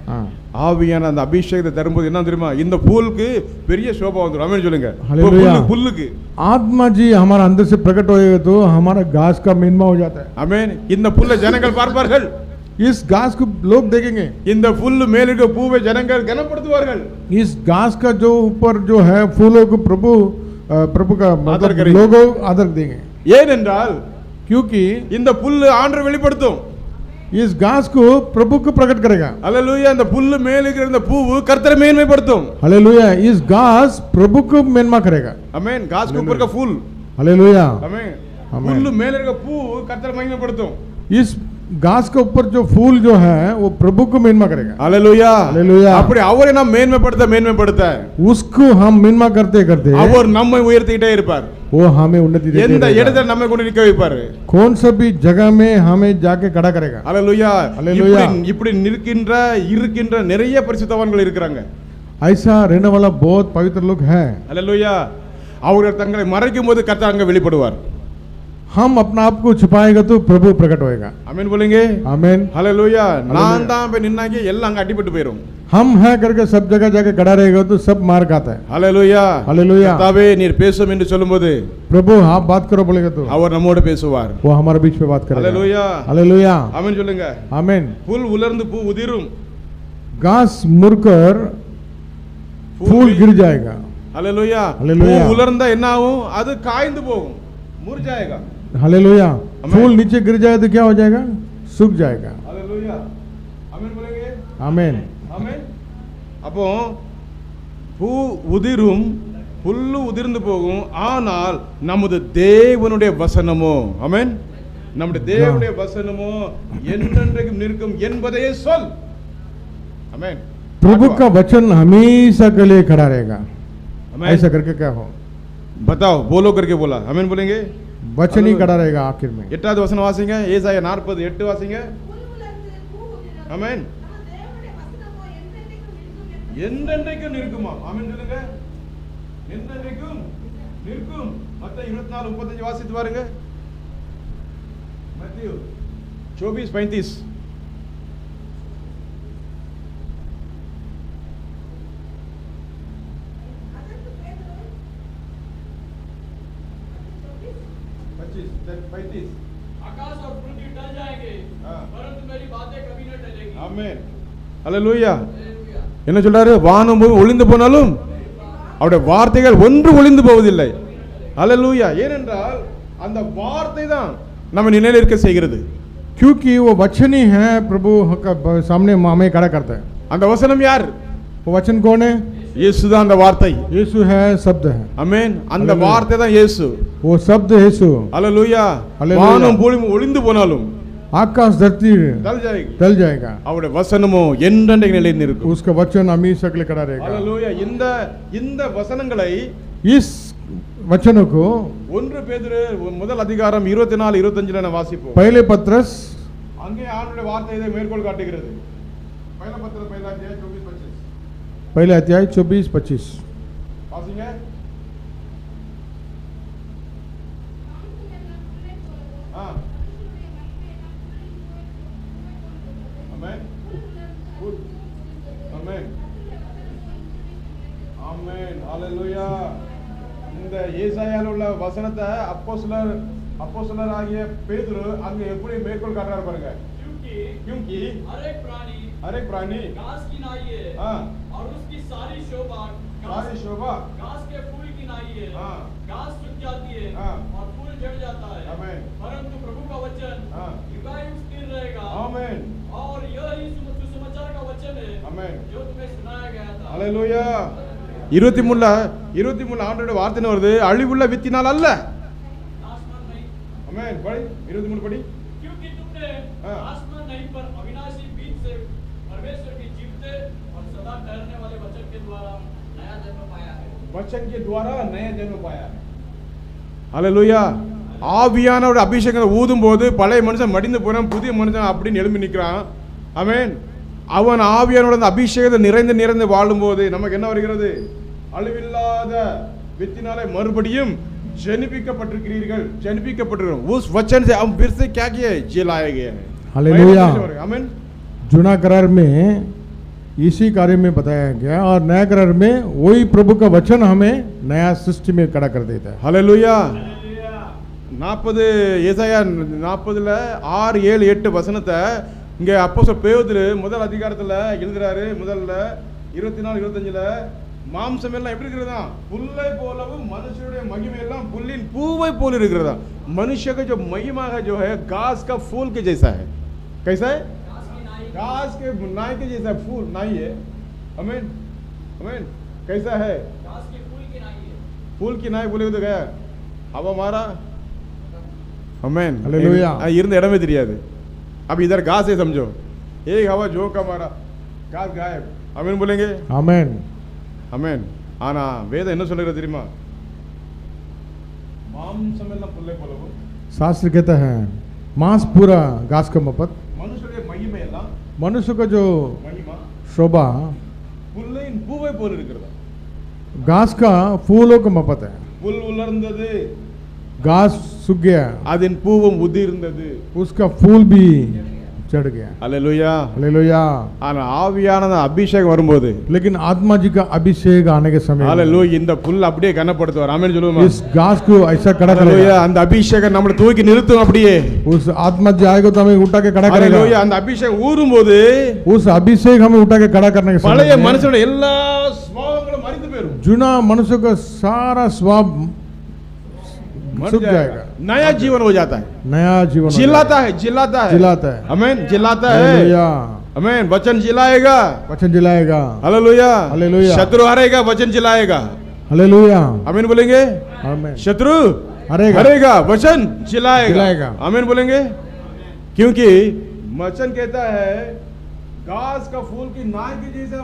हाँ ஆவியான அந்த அபிஷேகத்தை தரும்போது என்ன தெரியுமா, இந்த பூலுக்கு பெரிய சோபா வந்துடும். ஆமென் சொல்லுங்க. हालेलुया। புல்லுக்கு आत्मा जी हमारा अंदर से प्रकट होएगा तो हमारा घास का महिमा हो जाता है। ஆமென். இந்த புல்லை ஜனங்கள் பார்ப்பார்கள். इस घास को लोग देखेंगे, இந்த புல்லு மேல இருக்க பூவை ஜனங்கள் கனப்படுத்துவார்கள். इस घास का जो ऊपर जो है फूलों को प्रभु का आदर मतलब करेंगे। लोग आदर देंगे, ஏனென்றால் क्योंकि இந்த புல்லு ஆண்டவர் வெளிப்படுத்தும். इस घास को प्रभु को प्रकट करेगा। அல்லேலூயா. இந்த புல்லு மேல இருக்கிற இந்த பூவு கர்த்தரை மேன்மைப்படுத்தும். हालेलुया। इस घास प्रभु को महिमा करेगा। ஆமென். घास के ऊपर का फूल, हालेलुया। ஆமென், ஆமென். புல்லு மேல இருக்க பூ கர்த்தரை மகிமைப்படுத்தும். इस घास के ऊपर जो फूल जो है वो प्रभु को महिमा करेगा। அல்லேலூயா. அல்லேலூயா. அப்படி அவரை நாம் மேன்மைப்படுத்த उसको हम महिमा करते करते அவர் நம்மை உயர்த்திட்டே இருப்பார். वो हमें उन्नति देते எந்த रहेगा। இடத்துல நம்மை கொண்டு நிற்க வைப்பார். कौन सा भी जगह में हमें जाके खड़ा करेगा। அல்லேலூயா. அல்லேலூயா. இப்படி இருக்கின்ற நிறைய பரிசுத்தவான்கள் இருக்கிறாங்க. ऐसा रहने वाला बहुत पवित्र लोग हैं। அல்லேலூயா. அவர்கள் தங்களை மறைக்கும் போது கர்த்தர் அங்க வெளிப்படுவார். हम अपना आप को छुपाएगा तो प्रभु प्रकट होएगा। ஆமென் बोलेंगे. आमीन। அல்லேலூயா. நான் தான் போய் நின்னாங்க எல்லாம் அங்க அடிபட்டு போயிடும். हम है करके सब जगह जाके खड़ा रहेगा तो सब मार खाता है। அல்லேலூயா. हालेलुया। கர்த்தாவே நீர் பேசும் என்று சொல்லும்போது प्रभु आप बात करो बोलेगा तो அவர் நம்மோடு பேசுவார். वो हमारे बीच में बात करेगा। அல்லேலூயா. हालेलुया। ஆமென் சொல்லுங்க. आमीन। புல் உலர்ந்து பூ உதிரும். घास मुड़कर फूल गिर जाएगा। அல்லேலூயா. பூ அல்லேலூயா. உலர்ந்தா என்ன ஆகும்? அது காய்ந்து போகும், முறிஞ்சாயேगा. हालेलुया। आमीन। फूल नीचे गिर जाए तो क्या हो जाएगा? सूख जाएगा। அல்லேலூயா. ஆமென் बोलेंगे. आमीन। ஆமென். அப்போ பூ உதிரும், புல்லு உதிர்ந்து போகும், ஆனால் நமது தேவனுடைய வசனமோ, ஆமென், நம்முடைய தேவனுடைய வசனமோ என்றென்றைக்கும் நிற்கும் என்பதையே சொல். ஆமென். प्रभु का वचन हमेशा के लिए खड़ा रहेगा। आमीन। ऐसा करके क्या हो? बताओ, बोलो करके बोला. आमीन बोलेंगे. वचन ही खड़ा रहेगा आखिर में। 8வது வசனம் வாசிங்க. ஏசாயா 40:8 வாசிங்க. ஆமென். என்றென்றைக்கும் நிற்குமா? ஆமென் சொல்லுங்க. என்றென்றைக்கும் நிற்கும். மத்தேயு 24:35 வாசித்து பாருங்க. மத்தேயு 24:35. आकाश और पृथ्वी टल जाएंगे, हाँ। परंतु मेरी बातें कभी न टलेंगी। ஆமென். அல்லேலூயா. हालेलुया। என்ன சொல்றாரு? வானம் ஒளிந்து போனாலும் அவருடைய வார்த்தைகள் ஒன்று ஒளிந்து போவதில்லை. அல்லேலூயா. ஏனென்றால் அந்த வார்த்தை தான் நம்ம நிலையில் இருக்க செய்கிறது. क्योंकि वो वचन ही है प्रभु का सामने हमें खड़ा करता है। அந்த வசனம் யார்? वो वचन कौन है? இயேசு தான் அந்த வார்த்தை. यीशु है, शब्द है। ஆமென். அந்த அல்லேலூயா. வார்த்தை தான் இயேசு. वो शब्द यीशु। அல்லேலூயா. அல்லேலூயா. வானம் பூமி ஒளிந்து போனாலும் आकाश धरती टल जाएगा, அவருடைய வசனமோ என்றென்றைக்கு நிலையில் இருக்கும். उसका वचन हमेशा के लिए खड़ा रहेगा। அல்லேலூயா. இந்த வசனங்களை इस वचनों को 1 பேதுரு முதல் அதிகாரம் 24-25 நான் வாசிப்போம். पहले पत्रस அங்கே ஆண்டவருடைய வார்த்தை இதை மேற்கோள் காட்டுகிறது. பைல பத்திரம் பைல அத்தியாயம் 24-25 पहले अध्याय 24-25 வாசிங்க. ஆ. ஆமென். ஆமென். ஆமென். ஹalleluya. இந்த ஏசாயால உள்ள வசனத்தை அப்போஸ்தலர் ஆகிய பேதுரு அங்க எப்படி மேற்கோள் காட்டுறாரு பாருங்க. क्योंकि हर एक प्राणी घास की नाई है, हाँ। और उसकी सारी शोभा सारी शोभा घास के फूल की नाई है। हाँ। घास सूख जाती है, हाँ। और फूल झड़ जाता है, आमीन। परंतु प्रभु का वचन हाँ। युगायुग स्थिर रहेगा। आमीन। और यह ही सुसमाचार का वचन है आमीन। जो तुम्हें सुनाया गया था। ஹalleluya. 23 ஆண்டோட வார்த்தை வருது, அழிவுள்ள வித்தினால் அல்ல. आसमान नहीं, ஆமென். படி 23 படி. क्योंकि तुमने हाँ। आसमान नहीं पर अविनाशी बीज से परमेश्वर की जीवते और सदा ठहरने वाले वचन के द्वारा नया जन्म पाया है। वचन के द्वारा नया जन्म पाया है। हालेलुया। ஆவியானவருடைய அபிஷேகம் ஊதும் போது பழைய மனுஷன் மடிந்து போறான், புதிய மனுஷன் அப்படின்னு எழும்பி நிற்கிறான். ஆமென். அவன் ஆவியானவருடைய அந்த அபிஷேகத்தை நிறைந்து நிறைந்து வாழும்போது நமக்கு என்ன வருகிறது? அழிவில்லாத வித்தினாலே மறுபடியும் जन्मिக்கப்பட்டிருக்கிறீர்கள், जन्मिக்கப்பட்டிருக்கிறோம். उस वचन से हम फिर से क्या किए? जिलाए गए हैं। हालेलुया। आमीन। जूना करार में इसी कार्य में बताया गया और नया करार में वही प्रभु का वचन हमें नया सृष्टि में खड़ा कर देता है। हालेलुया। 40 ஏசாயா 40ல 6 7 8 வசனத்தை இங்க அப்போஸ்தலர் பேதுரு முதல் அதிகாரத்துல எழுதுறாரு. முதல்ல 24 25ல மாம்சம் எல்லாம் எப்படி இருக்கிறதா? புல்லை போலவும் மனுஷனுடைய மகிமை எல்லாம் புல்லின் பூவை போல இருக்கிறதா? मनुष्य का जो महिमा है जो है घास का फूल के जैसा है। कैसा है? घास के नाई के जैसा फूल नाई है। आमीन आमीन। कैसा है? घास के फूल की नाई है। फूल की नाई बोले तो गया हवा मारा। आमीन। हालेलुया। இருந்த இடமே தெரியாது. अब इधर घास है समझो, एक हवा झोंका मारा घास गायब। आमीन बोलेंगे? आमेन। ஆமென். ஆனா வேதம் என்ன சொல்லுகிறது தெரியுமா? மாம்சம் எல்லாம் புல்லை போலவும், शास्त्र कहता है मांस पूरा घास का मपत, மனுஷனுடைய மகிமை எல்லாம் मनुष्य का जो மகிமா शोभा புல்லின் பூவை போல இருக்கிறதா? घास का फूलों का मपत है। புல் உலர்ந்தது, घास सूख गया, அதன் பூவும் உதிர்ந்தது। उसका फूल भी चढ़ गया। அல்லேலூயா। हालेलुया। ஆனா ஆவியான அபிஷேகம் வரும்போது, लेकिन आत्मा जी का अभिषेक आने के समय அல்லேலூயா, இந்த புல் அப்படியே கனப்படுத்துவார்। ஆமென் சொல்லுவோமா? इस घास को ऐसा खड़ा அல்லேலூயா। करेगा, அந்த அபிஷேகம் நம்மளை தூக்கி நிறுத்தும் அப்படியே। उस आत्मा जी आएगा तो हमें उठा के खड़ा அல்லேலூயா। करेगा। அந்த அபிஷேகம் ஊறும்போது उस अभिषेक हमें उठा के खड़ा करने के பழைய समय में மனுஷனுடைய எல்லா ஸ்வபாவங்களும் மரித்து போயிடும், जुना मनुष्य का सारा स्वभाव मर सूख जाएगा, जाएगा, नया जीवन हो जाता है। नया जीवन हो जिलाता है, जिलाता है, जिलाता है। आमीन, जिलाता है। हालेलुया। आमीन। वचन जिलाएगा। वचन जिलाएगा। हालेलुया। हालेलुया। शत्रु हारेगा, वचन जिलाएगा। हालेलुया। आमीन बोलेंगे? आमीन। शत्रु हारेगा, हारेगा, वचन जिलाएगा। जिलाएगा। आमीन बोलेंगे? क्योंकि वचन कहता है घास का फूल की नाई की जैसा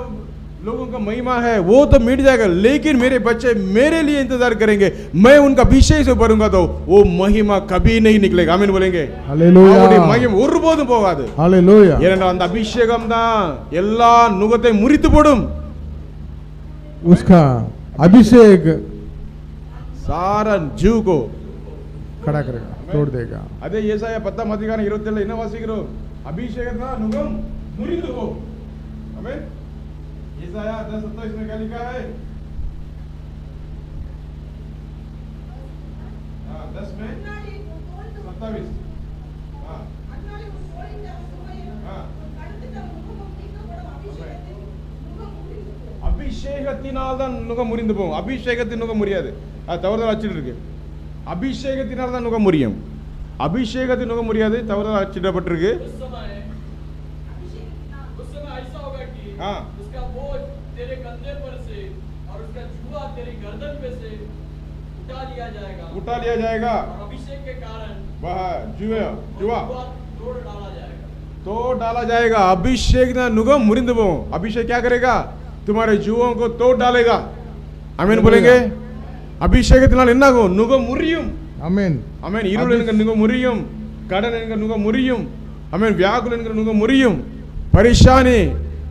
लोगों का महिमा है, वो तो मिट जाएगा, लेकिन मेरे बच्चे मेरे लिए इंतजार करेंगे, मैं उनका अभिषेक से भरूंगा तो वो महिमा कभी नहीं निकलेगा। आमीन बोलेंगे? हालेलुया। அவருடைய மகிமை ஒருபோதும் போகாது. हालेलुया। ஏனென்றால் அந்த அபிஷேகம் தான் எல்லா நுகத்தை முறித்து போடும், उसका अभिषेक सारा जीव को खड़ा करेगा, तोड़ देगा। அதே ஏசாயா 10 அதிகாரம் 27 என்ன வாசிக்கிறோம்? அபிஷேகம் தான் நுகம் முறிந்து போகும்। ஆமென்। ஏசாயா 10:27 में क्या लिखा है? 10 में 27। हाँ அபிஷேகத்தினால் தான் நுகம் முறிந்து போகும், அபிஷேகத்தின் நுகம் முறியாது. அது தவறுதல் அச்சிட்டு இருக்கு. அபிஷேகத்தினால் தான் நுகம் முறியும், அபிஷேகத்தின் நுகம் முறியாது, தவறுதல் அச்சிடப்பட்டிருக்கு। उस समय ऐसा होगा कि हाँ। उसका बोझ तेरे कंधे पर से और उसका जुआ तेरी गर्दन पे से उठा लिया जाएगा उठा लिया जाएगा, और अभिषेक के कारण वह जुआ जुआ तोड़ डाला जाएगा। तो डाला जाएगा। अभिषेक ना नुगम मुरिंद पो, अभिषेक क्या करेगा? तुम्हारे जुओं को तोड़ डालेगा। आमीन बोलेंगे? அபிஷேகத்தினால் என்ன ஆகும்? நுகம் முறியும்। ஆமென்। ஆமென்। இருள் என்கிற நுகம் முறியும், கடன் என்கிற நுகம் முறியும், ஆமென், வியாகுலம் என்கிற நுகம் முறியும், பரிசானி,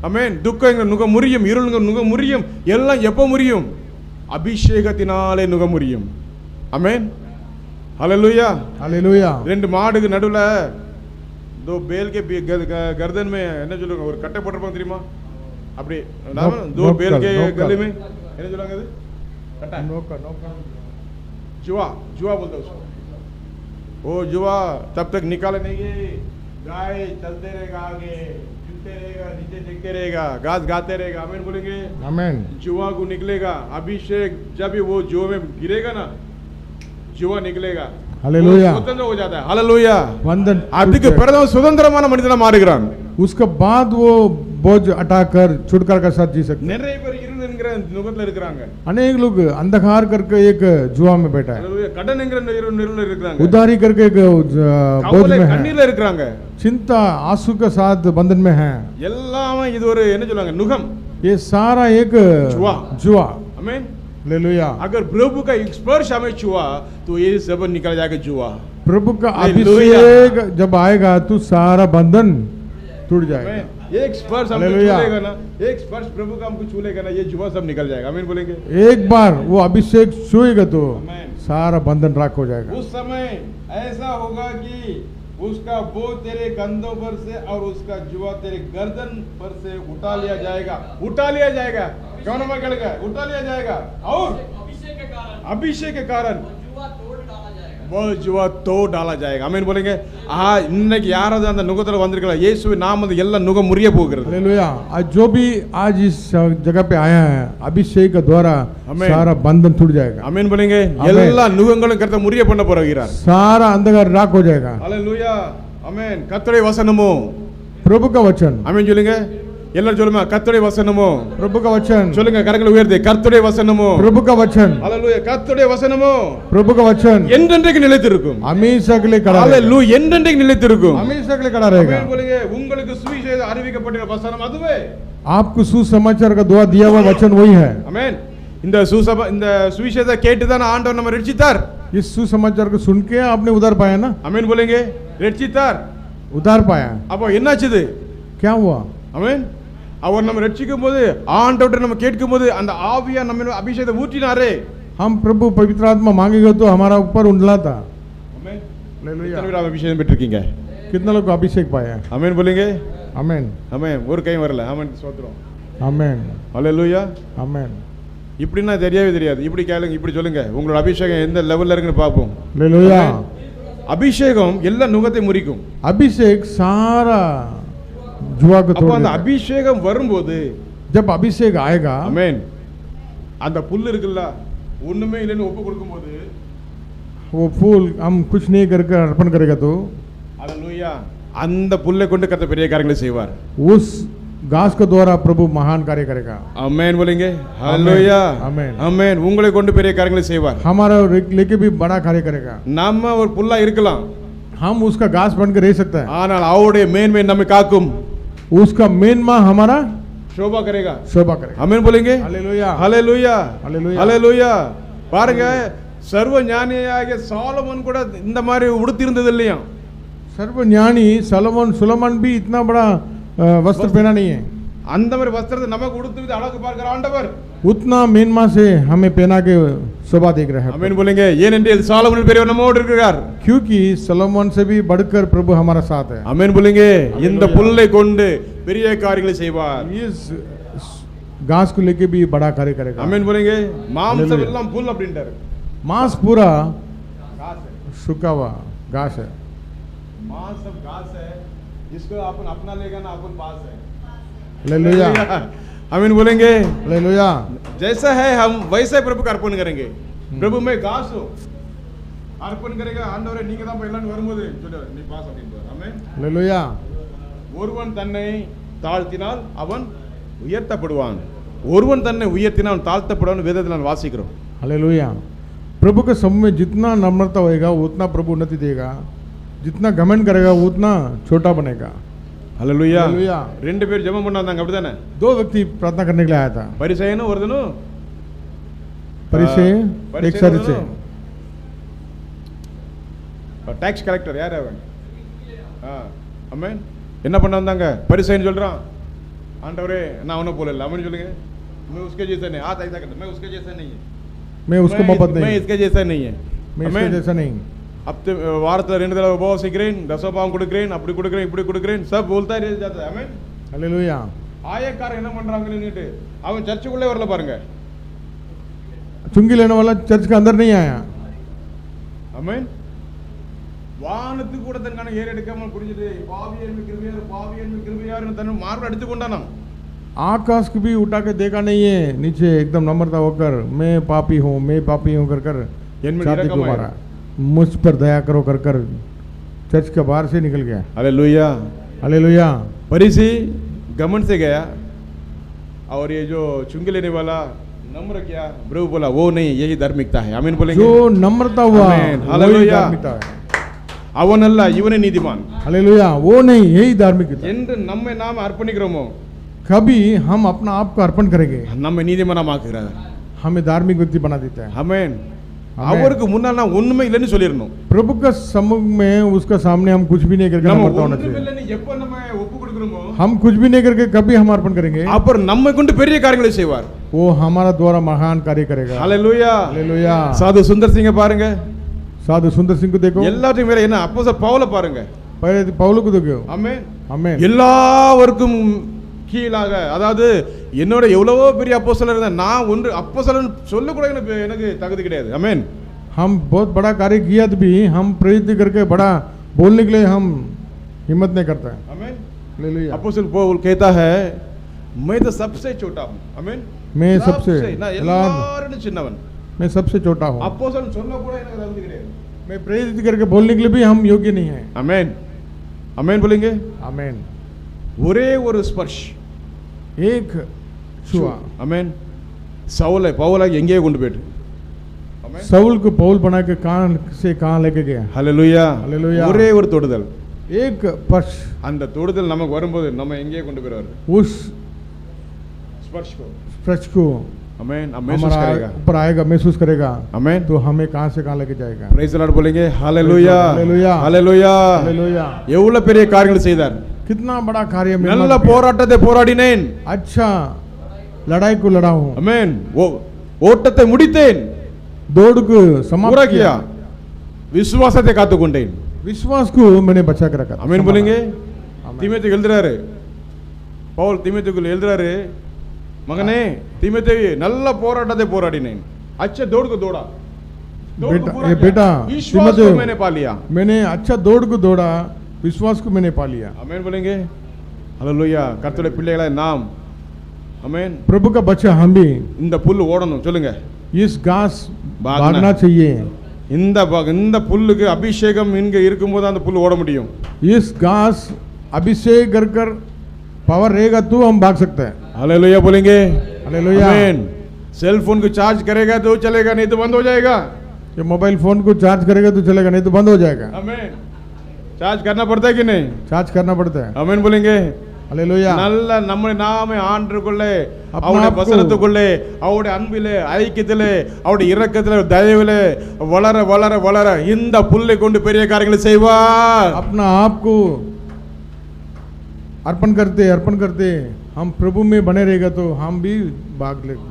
ஆமென், துக்கம் என்கிற நுகம் முறியும், இருள் என்கிற நுகம் முறியும்। எல்லாம் எப்போ முறியும்? அபிஷேகத்தினாலே நுகம் முறியும்। ஆமென்। ஹalleluya। हालेलुया। ரெண்டு மாடுக்கு நடுவுல दो बेल के गर्दन में என்ன சொல்லுங்க, ஒரு கட்டை போட்டிருப்பாங்க தெரியுமா? அப்படி दो बेल के गले में என்ன சொல்றாங்க? அது कटा नौका, नौका। जुआ, जुआ बोलते उसको। वो जुआ तब तक निकाले नहीं गए, गाय चलते रहेगा, आगे झुकते रहेगा, नीचे देखते रहेगा, घास गाते रहेगा। आमीन बोलेंगे? आमेन। जुआ को निकलेगा अभिषेक, जब भी वो जुआ में गिरेगा ना, जुआ निकलेगा, हालेलुया। वो स्वतंत्र हो जाता है। हालेलुया। बंधन அதுக்கு பிறகு சுதந்திரமான மனிதனா மாறுகிறான்। उसके बाद वो बोझ हटाकर छुटकारा के साथ जी सकते हैं। நிறைய பேர் இருள் என்கிற நுகத்துல இருக்கிறாங்க, अनेक लोग अंधकार करके एक जुआ में बैठा है, அல்லேலூயா. கடன் என்கிற இருள் இருக்கிறாங்க, उधारी करके एक बोझ கவலை में है, கண்ணீர்ல இருக்கிறாங்க. चिंता आंसू के साथ बंधन में है। எல்லாமே இது ஒரு என்ன சொல்லுவாங்க, நுகம். ये सारा एक जुआ। जुआ। आमीन। हालेलुया। अगर प्रभु का स्पर्श हमें छुआ तो ये सब निकल जाएगा जुआ। प्रभु का हालेलुया। अभिषेक जब आएगा तो सारा बंधन टूट जाएगा। आमीन। एक स्पर्श हमको हालेलुया। छू लेगा ना, एक स्पर्श प्रभु का हमको छू लेगा ना, ये जुआ सब निकल जाएगा। आमीन बोलेंगे। एक बार वो अभिषेक छुएगा तो आमीन। सारा बंधन राख हो जाएगा। उस समय ऐसा होगा कि उसका बोझ तेरे कंधों पर से और उसका जुआ तेरे गर्दन पर से उठा लिया जाएगा, उठा लिया जाएगा। कौन नंबर कहेगा? उठा लिया जाएगा और अभिषेक के कारण अभिषेक के कारण वो जुआ तोड़ डाला जाएगा। वो जुआ तोड़ डाला जाएगा। आमीन बोलेंगे। இன்னைக்கு யாராவது அந்த நுகத்துல வந்திருக்கலாம், இயேசுவின் நாமத்தில் எல்லா நுகம் முறிய போகிறது। हालेलुया। आज जो भी आज इस जगह पे आया है अभिषेक के द्वारा आमीन। सारा बंधन टूट जाएगा। आमीन बोलेंगे। आमीन। எல்லா நுகங்களும் கர்த்தர் முறிய பண்ண போகிறார்। सारा अंधकार राख हो जाएगा। ஹalleluya। ஆமென்। கர்த்தருடைய வசனமோ, प्रभु का वचन, ஆமென் சொல்லுங்க। எல்லாரும் சொல்லுங்க, கர்த்தருடைய வசனமோ। प्रभु का वचन, சொல்லுங்க, கரங்களை உயர்த்தி, கர்த்தருடைய வசனமோ। प्रभु का वचन, ஹalleluya। கர்த்தருடைய வசனமோ प्रभु का वचन என்றென்றைக்கு நிலைத்திருக்கும்। हमेशा के लिए खड़ा रहेगा। ஹalleluya। என்றென்றைக்கு நிலைத்திருக்கும்। हमेशा के लिए खड़ा रहेगा। ஆமென் बोलेंगे। உங்களுக்கு சுவிசேஷம் அறிவிக்கப்பட்ட வசனம் அதுவே। आपको सुसमाचार का दुआ दिया हुआ वचन वही है। ஆமென்। இந்த சுவிசேஷத்தை கேட்டு தான் ஆண்டவர் நம்ம ரட்சித்தார்। इस सुसमाचार को सुन के आपने उधार पाया ना, ஆமென் बोलेंगे। ரட்சித்தார்। उधार पाया। அப்போ என்னாச்சுது? क्या हुआ? ஆமென்। அவர் நம்ம ரட்சிக்கும் போது, ஆண்டவர்ட்ட நம்ம கேட்கும் போது அந்த ஆவியா நம்ம மேல அபிஷேகத்தை ஊற்றினாரே। हम प्रभु पवित्र आत्मा मांगेगा तो हमारा ऊपर उंडला था। ஆமென்। हालेलुया। எத்தனை பேர் அபிஷேகம் பெற்றிருக்கீங்க? कितना लोग को अभिषेक पाया? ஆமென் बोलेंगे। आमेन। ஆமென்। ஒரு கை வரல। ஆமென் ஸ்தோத்திரம்। आमेन। ஹalleluya। आमेन। இப்படின்னா தெரியவே தெரியாது। இப்படி கேளுங்க, இப்படி சொல்லுங்க, உங்களோட அபிஷேகம் எந்த லெவல்ல இருக்குன்னு பார்ப்போம்। हालेलुया। அபிஷேகம் எல்லா நுகத்தை முறிக்கும்। अभिषेक सारा जुआ को அப்போ तोड़ அந்த देगा। அபிஷேகம் வரும்போது, जब अभिषेक आएगा, ஆமென், அந்த புல் இருக்குல்ல, ஒண்ணுமே இல்லைன்னு ஒப்பு கொடுக்கும்போது, वो फूल हम कुछ नहीं करके अर्पण करेगा तो ஹalleluya, அந்த புல்லை கொண்டு கர்த்தர் பெரிய காரியங்களை செய்வார்। उस घास के द्वारा प्रभु महान कार्य करेगा। ஆமென் बोलेंगे। ஹalleluya। ஆமென்। ஆமென்। உங்களை கொண்டு பெரிய காரியங்களை செய்வார்। हमारा लेके भी बड़ा कार्य करेगा। நம்ம ஒரு புல்லா இருக்கலாம், हम उसका घास बन के रह सकते हैं, ஆனால் அவருடைய மேன்மை நம்மை காக்கும், उसका मेनमा हमारा शोभा करेगा। शोभा करेगा। ஆமென் बोलेंगे। हालेलुया। ஹalleluya। ஹalleluya. ஹalleluya। பாருங்க, சர்வ ஞானியாகிய சாலமோன் கூட இந்த மாதிரி உடுத்தி இருந்தது இல்லையா? सर्वज्ञानी सुलेमान भी इतना बड़ा वस्त्र पहना नहीं है। அந்த மாதிரி वस्त्रத்தை நமக்கு உடுத்துவது அழகு பார்க்கிற ஆண்டவர்। उतना मेनमा से हमें पहना के शोभा देख रहे हैं। ஆமென் बोलेंगे। ஏனென்றால் சாலமோன் பெரியவர் நம்மோடு இருக்கிறார்। क्योंकि सलोमन से भी बढ़कर प्रभु हमारा साथ है। ஆமென் बोलेंगे। இந்த புல்லை கொண்டு பெரிய காரியங்களை செய்வார்। इस घास को लेके भी बड़ा कार्य करेगा। ஆமென் बोलेंगे। மாம்சம் हालेलुया। எல்லாம் புல் அப்படின்றாரு। मांस पूरा घास है। सूखा हुआ घास है। मांस सब घास है, जिसको अपन अपना लेगा ना, अपन पास है। हालेलुया। आमीन बोलेंगे। हालेलुया। जैसा है हम वैसे प्रभु का अर्पण करेंगे। प्रभु में घास हो अर्पण करेगा। ஆண்டவரே நீங்க தான் எல்லாம் வரும்போது சொல்ல நீ பாஸ் அப்படின்றார்। ஆமென்। हालेलुया। ஒருவன் தன்னை தாழ்த்தினால் அவன் உயர்த்தப்படுவான், ஒருவன் தன்னை உயர்த்தினால் அவன் தாழ்த்தப்படுவான் வேதத்தில் நான் வாசிக்கிறோம்। हालेलुया। प्रभु के सब में जितना नम्रता होएगा उतना प्रभु उन्नति देगा, जितना घमंड करेगा उतना छोटा बनेगा। ஹalleluya। हालेलुया। ரெண்டு பேர் ஜெபம் பண்ணாங்க அப்படிதானே? दो व्यक्ति प्रार्थना करने के लिए आया था, பரிசேயனும் ஒருத்தனும் परिचय एक साथ से டாக்ஸ் கலெக்டர் யார் அவன்? ஆமென்। என்ன பண்ண வந்தாங்க? பரிசேயன் சொல்றான், ஆண்டவரே நான் அவனை போல இல்லை। அவன் சொல்லுங்க, मैं उसके जैसा नहीं, हाथ ऐसा करता, मैं उसके जैसा नहीं है, मैं उसको मोहब्बत मैं नहीं, इसके जैसा नहीं है। मैं इसके जैसा नहीं। अब तो வாரத்துல 2 தடவை உபவாசிக்கிறேன், தசமபாகம் கொடுக்கிறேன், அப்படி கொடுக்கிறேன், இப்படி கொடுக்கிறேன், सब बोलता रह जाता है। आमेन। हालेलुया। ஆயக்காரன் என்ன பண்றாங்கன்னு அவன் சர்ச்சுக்குள்ளே வரல பாருங்க। चुंगी लेने वाला चर्च के अंदर नहीं आया। ஆமென்। வானத்துக்கு கூட தன் கணக்கு ஏறெடுக்காமல் குடிச்சிட்டு பாவியன் கிருபையார் பாவியன் கிருபையார்னு தன் மார்பை அடித்து கொண்டானாம்। आकाश को भी उठा के देखा नहीं है, नीचे एकदम नम्रता होकर मैं पापी हूँ कर कर छाती को मारा, मुझ पर दया करो कर कर चर्च के बाहर से निकल गया। हालेलुया। हालेलुया। பரிசி घमंड से गया और ये जो चुंगी लेने वाला नम्र किया, प्रभु बोला वो नहीं, यही धार्मिकता है। आमीन बोलेंगे। जो नम्रता हुआ आमीन, वही हालेलुया। धार्मिकता है। அவனல்ல இவனே நீதிமான் हालेलुया, वो नहीं, यही धार्मिकता है। என்று நம்மை நாம் அர்ப்பணிக்கிறோமோ कभी हम अपना आप को अर्पण करेंगे, நம்மை நீதிமானாக்குகிறார்। हमें धार्मिक व्यक्ति बना देता है। ஆமென்। ஆமென்। அவருக்கு முன்னால் நான் ஒண்ணுமே இல்லைன்னு சொல்லிரணும்। प्रभु का सम्मुख में उसका सामने हम कुछ भी नहीं करके நம்ம नम्रता होना ஒண்ணுமே चाहिए। இல்லைன்னு எப்ப நம்ம ஒப்பு கொடுக்கிறோமோ हम कुछ भी नहीं करके कभी हम अर्पण करेंगे, அப்புறம் நம்மை கொண்டு பெரிய காரியங்களை செய்வார்। वो हमारा द्वारा महान कार्य करेगा। ஹalleluya। हालेलुया। சாது சுந்தர் சிங்க பாருங்க, साधु सुंदर सिंह को देखो, எல்லாத்தையும் மேல என்ன அப்போஸ்தலர் பவுல பாருங்க। पहले पौलुस को देखो। ஆமென்। आमेन। எல்லாவருக்கும் கீழாக, அதாவது என்னோட எவ்வளவோ பெரிய அப்போஸ்தலர் இருந்தா நான் ஒன்று அப்போஸ்தலன் சொல்ல கூட எனக்கு தகுதி கிடையாது। ஆமென்। हम बहुत बड़ा कार्य किया तो भी हम प्रेरित करके बड़ा बोलने के लिए हम हिम्मत नहीं करते हैं। आमेन। हालेलुया। अपोस्तल पौल कहता है मैं तो सबसे छोटा हूं। आमेन। मैं सबसे நான் எல்லாரும் சின்னவன்। मैं सबसे छोटा हूँ। அப்போஸ்தலன் சொல்ல கூட எனக்கு தகுதி கிடையாது। मैं प्रेरित करके बोलने के लिए भी हम योग्य नहीं हैं। आमेन। आमेन बोलेंगे। आमेन। ஒரே ஒரு ஸ்பர்ஷ், एक छुआ, आमेन, சவுலை பவுலை எங்கேயோ கொண்டு போயிட்டு, ஆமென், सऊल को पौल बना के कहां से कहां लेके गया। ஹalleluya। हालेलुया। ஒரே ஒரு தொடுதல், एक स्पर्श, அந்த தொடுதல் நமக்கு வரும்போது நம்ம எங்கேயோ கொண்டு போயிடுவார்। उस स्पर्श को, स्पर्श को आमेन, हम महसूस हमारा करेगा। ऊपर आएगा, महसूस करेगा, आमेन। तो हमें कहां से कहां लेके जाएगा। प्रेज द लॉर्ड बोलेंगे। हालेलुया। हालेलुया। हालेलुया। हालेलुया। எவ்வளவு பெரிய காரியங்கள் செய்தார்। कितना बड़ा कार्य मेरे நல்ல मन में। போராட்டத்தை போராடினேன்। अच्छा लड़ाई को लड़ा हूं। आमेन। ஓட்டத்தை முடித்தேன்। दौड़ को पूरा समाप्त किया। किया। விசுவாசத்தை காத்துக்கொண்டேன்। विश्वास को मैंने बचा के रखा। आमेन बोलेंगे। आमेन। தீமோத்தேயுக்கு எழுதுறாரு பவுல், தீமோத்தேயுக்கு எழுதுறாரு, மகனே தீமோத்தேயு நல்ல போராட்டத்தை போராடினேன்। अच्छा दौड़ को दौड़ा, दौड़ को पूरा ये किया। बेटा, विश्वास को मैंने पा लिया। मैंने अच्छा दौड़ को दौड़ा, विश्वास को मैंने पा लिया। आमेन बोलेंगे। हालेलुया। கர்த்தருடைய பிள்ளைகளே நாம், ஆமென், प्रभु का बच्चा हम भी இந்த புல் ஓடணும்। சொல்லுங்க। इस घास भागना। भागना चाहिए। இந்த புல்லுக்கு அபிஷேகம் இங்க இருக்கும்போது அந்த புல் ஓட முடியும்। इस घास अभिषेक कर कर पावर रहेगा तो हम भाग सकते हैं। हालेलुया बोलेंगे। हालेलुया। आमेन। सेल फोन को चार्ज करेगा तो चलेगा, नहीं तो बंद हो जाएगा। ये मोबाइल फोन को चार्ज करेगा तो चलेगा, नहीं तो बंद हो जाएगा। आमेन। चार्ज करना पड़ता है कि नहीं? चार्ज करना पड़ता है। आमेन बोलेंगे। हालेलुया। நல்ல நம்மை நாமே ஆண்டுக்குள்ளே, अपना அவருடைய आपको- வசனத்துக்குள்ளே, அவருடைய அன்பிலே, ஐக்கியத்திலே, அவருடைய இரக்கத்திலே, தயவிலே வளர வளர வளர இந்த புல்லை கொண்டு பெரிய காரியங்களை செய்வார்। अपना आप को अर्पण करते हम प्रभु में बने रहेगा तो हम भी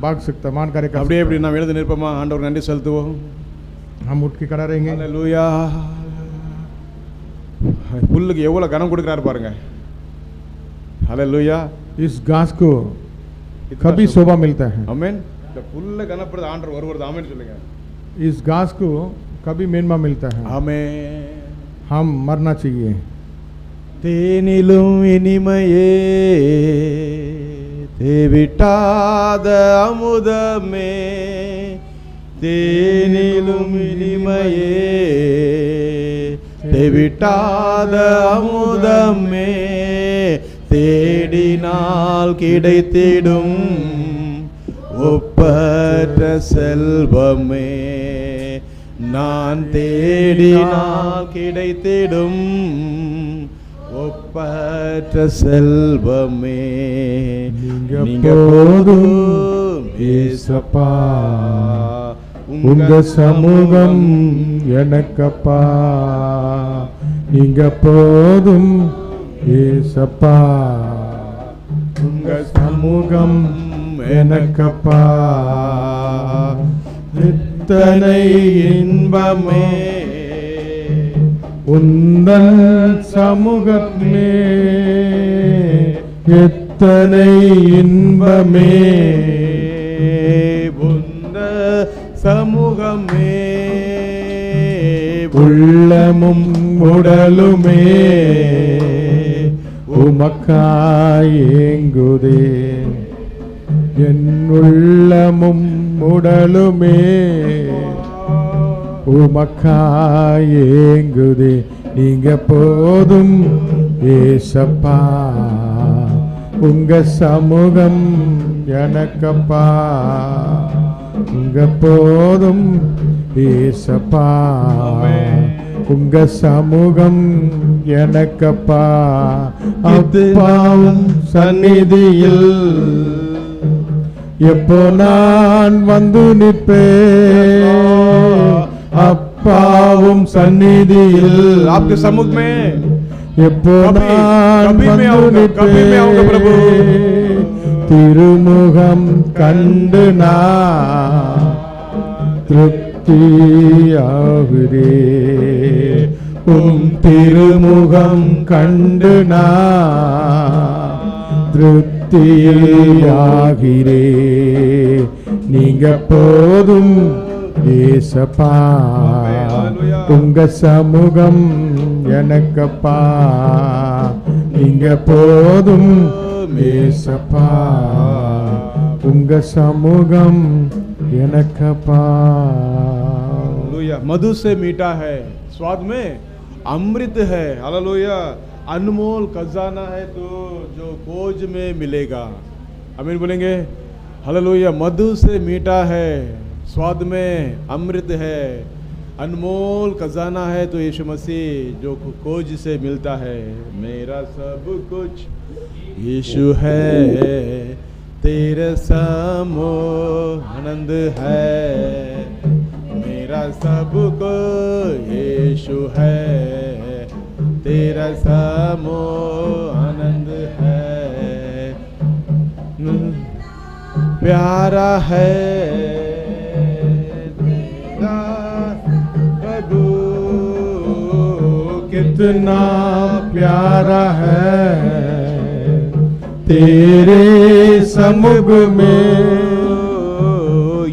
भाग सकते हैं, मान कार्य कर அப்படியே सकते இப்படி நாம் எழுந்து நிற்போமா? ஆண்டவர் நன்றி செலுத்துவோம்। हैं। हम उठ के खड़ा रहेंगे। ஹalleluya। புல்லுக்கு எவ்வளவு கனம் கொடுக்கறாரு பாருங்க। ஹalleluya। इस घास को कभी शोभा मिलता है। ஆமென்। இந்த புல்ல கனப்படுது ஆண்டவர் ஒருவர் ஆமென் சொல்லுங்க। इस घास को कभी मेनमा मिलता है। ஆமென்। हम मरना चाहिए। தேனிலும் இனிமையே தேவிட்டாத அமுதமே, தேனிலும் இனிமையே தேவிட்டாத அமுதமே, தேடினால் கிடைத்திடும் ஒப்பற்ற செல்வமே, நான் தேடினால் கிடைத்திடும் ஒப்பற்ற செல்வமே, நீங்க போதும் ஏசப்பா, உங்க சமூகம் எனக்கப்பா, நீங்க போதும் ஏசப்பா, உங்க சமூகம் எனக்கப்பா, இத்தனை இன்பமே உந்தன் சமூகமே, எத்தனை இன்பமே உந்த சமூகமே, உள்ளமும் உடலுமே உமக்காய் ஏங்குதே, என் உள்ளமும் உடலுமே உமக்காய் ஏங்குதே, நீங்க போதும் ஏசப்பா, உங்க சமூகம் எனக்கப்பா உங்க போதும் ஏசப்பா உங்க சமூகம் எனக்கப்பா அப்பாவும் சந்நிதியில் எப்போ நான் வந்து நிற்பேன் அப்பாவும் சந்நிதியில் आपके सम्मुख में எப்போ कभी- நான் कभी मैं வந்து आऊंगा, कभी मैं आऊंगा प्रभु। நிற்பேன் திருமுகம் கண்டு நான் திருப்தியாகிறே உம் திருமுகம் கண்டு நான் திருப்தியாகிறே நீங்க போதும் ஏசப்பா உங்க சமூகம் எனக்கப்பா நீங்க போதும் ஏசப்பா உங்க சமூகம் எனக்கப்பா हालेलुया मधु से मीठा है स्वाद में अमृत है हालेलुया अनमोल खजाना है तो जो खोज में मिलेगा आमीन बोलेंगे हालेलुया मधु से मीठा है स्वाद में अमृत है अनमोल खजाना है तो यीशु मसीह जो खोज से मिलता है मेरा सब कुछ यीशु है तेरे समो आनंद है मेरा सब को यीशु है तेरा समो आनंद है प्यारा है तेरा प्रभु कितना प्यारा है तेरे समुख में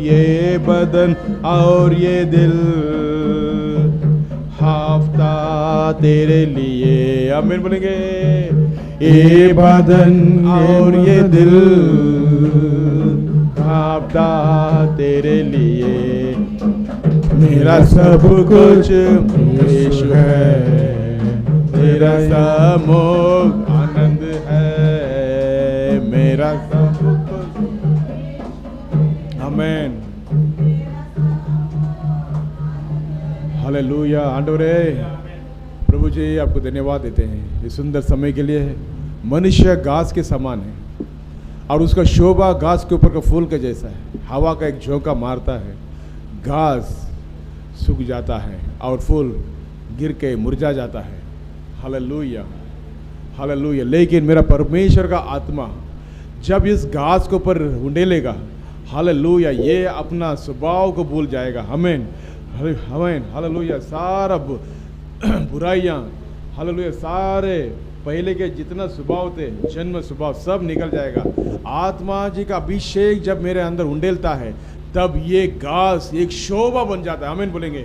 ये बदन और ये दिल हाफ्ता तेरे लिए आमीन बोलेंगे ये बदन और ये दिल हाफ्ता तेरे लिए मेरा सब कुछ यीशु है तेरा समोग आनंद है मेरा सब कुछ आमीन हालेलुया आंडवरे प्रभु जी आपको धन्यवाद देते हैं इस सुंदर समय के लिए मनुष्य घास के समान है और उसका शोभा घास के ऊपर का फूल के जैसा है हवा का एक झोंका मारता है घास सूख जाता है और फूल गिर के मुरझा जाता है हालेलुया हालेलुया लेकिन मेरा परमेश्वर का आत्मा जब इस घास के ऊपर उंडेलेगा हालेलुया ये अपना स्वभाव को भूल जाएगा आमीन आमीन हालेलुया सारा बुराइयाँ हालेलुया सारे पहले के जितना स्वभाव थे जन्म स्वभाव सब निकल जाएगा आत्मा जी का अभिषेक जब मेरे अंदर उंडेलता है तब ये घास एक शोभा बन जाता है आमीन बोलेंगे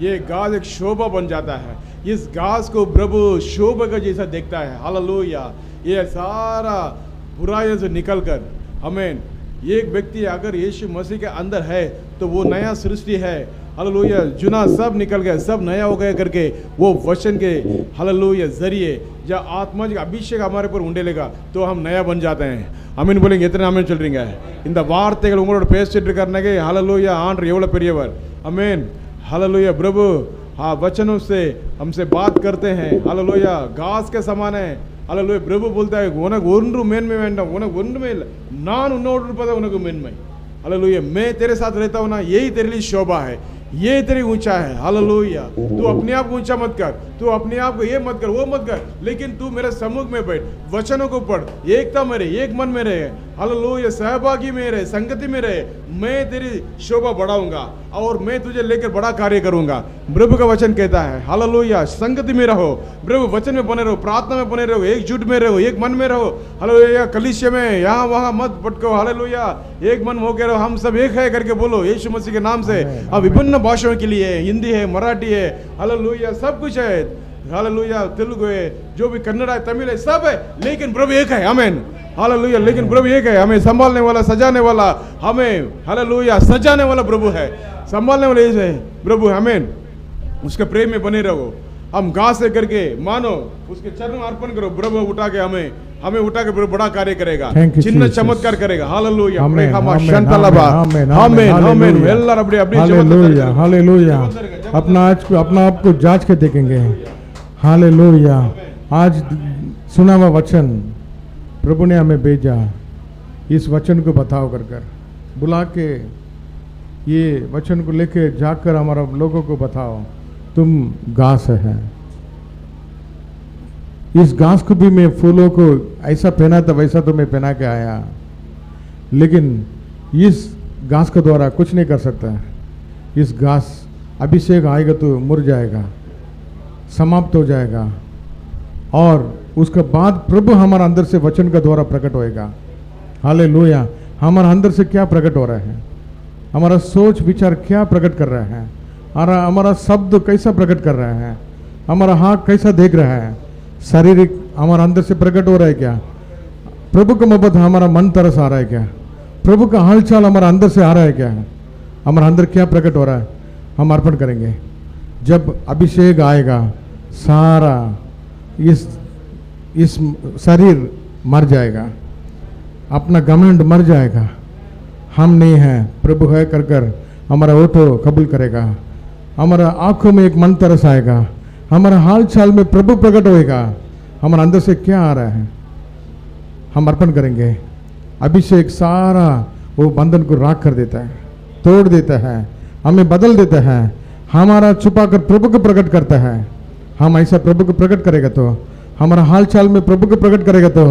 ये घास एक शोभा बन जाता है इस घास को प्रभु शोभा का जैसा देखता है हालेलुया ये सारा बुराइयों से निकल कर आमीन एक व्यक्ति अगर यीशु मसीह के अंदर है तो वो नया सृष्टि है हालेलुया जुना सब निकल गया सब नया हो गया करके वो वचन के हालेलुया जरिए जब आत्मा जी का अभिषेक हमारे पर उंडेलेगा तो हम नया बन जाते हैं आमीन बोलेंगे इतने आमीन சொல்றீங்க இந்த வார்த்தைகள் உங்களோட பேசிட்டு இருக்கறனगे हालेलुया ஆண்டவர் எவ்வளவு பெரியவர் आमीन हालेलुया प्रभु हाँ वचनों से हमसे बात करते हैं हालेलुया घास के समान है हालेलुया प्रभु बोलता है உனக்கு ஒன்று மேன்மை வேண்டாம் உனக்கு ஒன்றுமே இல்லை நான் உன்னோடு இருப்பது உனக்கு மேன்மை हालेलुया मैं तेरे साथ रहता हूँ ना यही तेरे लिए शोभा है ये तेरी ऊंचा है हालेलुया तू अपने आप को ऊंचा मत कर तू अपने आप को ये मत कर वो मत कर लेकिन तू मेरे सम्मुख में बैठ वचनों को पढ़ एकता में रहे एक मन में रहे हालेलुया सहभागी में रहे संगति में रहे मैं तेरी शोभा बढ़ाऊंगा और मैं तुझे लेकर बड़ा कार्य करूंगा प्रभु का वचन कहता है हालेलुया संगति में रहो प्रभु वचन में बने रहो प्रार्थना में बने रहो एकजुट में रहो एक मन में रहो हालेलुया कलीसिया में यहाँ वहाँ मत भटको हालेलुया एक मन होकर रहो हम सब एक है करके बोलो यीशु मसीह के नाम से अब विभिन्न भाषाओं के लिए हिंदी है मराठी है हालेलुया सब कुछ है हालेलुया तेलुगु है जो भी कन्नड़ है तमिल है सब है लेकिन प्रभु एक है आमीन हालेलुया लेकिन प्रभु एक है हमें संभालने वाला सजाने वाला हमें हालेलुया सजाने वाला प्रभु है संभालने वाले है प्रभु आमीन उसके प्रेम में बने रहो हम घास से करके मानो उसके चरण में अर्पण करो, प्रभु उठा के हमें उठा के प्रभु बड़ा कार्य करेगा, Thank you, चिन्ह Jesus. चमत्कार करेगा। हालेलुया, Amen, प्रेखा मा amen, शंतलबा, amen, amen, आमेन आमेन। hallelujah. எல்லாரும் அப்படியே அப்படியே हालेलुया हालेलुया। अपना आप को जांच के देखेंगे। हालेलुया। आज सुना हुआ वचन प्रभु ने हमें भेजा, इस वचन को बताओ कर बुला के ये वचन को लेके जाकर हमारा लोगों को बताओ तुम घास है। इस घास को भी मैं फूलों को ऐसा पहना था वैसा तो मैं पहना के आया, लेकिन इस घास के द्वारा कुछ नहीं कर सकता। इस घास अभिषेक आएगा तो मुर जाएगा, समाप्त हो जाएगा, और उसके बाद प्रभु हमारा अंदर से वचन का द्वारा प्रकट होएगा। हालेलुया। हमारा अंदर से क्या प्रकट हो रहा है, हमारा सोच विचार क्या प्रकट कर रहा है, हमारा शब्द कैसा प्रकट कर रहा है, हमारा हाथ कैसा देख रहा है, शारीरिक हमारा अंदर से प्रकट हो रहा है क्या, प्रभु का मोहब्बत हमारा मन तरस आ रहा है क्या, प्रभु का हालचाल हमारा अंदर से आ रहा है क्या, हमारा अंदर क्या प्रकट हो रहा है, हम अर्पण करेंगे। जब अभिषेक आएगा सारा इस शरीर मर जाएगा, अपना घमंड मर जाएगा, हम नहीं हैं प्रभु है कर हमारा ओठो कबूल करेगा, हमारा आंखों में एक मन तरस आएगा, हमारा हाल चाल में प्रभु प्रकट होएगा। हमारे अंदर से क्या आ रहा है हम अर्पण करेंगे। अभिषेक सारा वो बंधन को राख कर देता है, तोड़ देता है, हमें बदल देता है, हमारा छुपा कर प्रभु को प्रकट करता है। हम ऐसा प्रभु को प्रकट करेगा तो, हमारा हाल चाल में प्रभु को प्रकट करेगा तो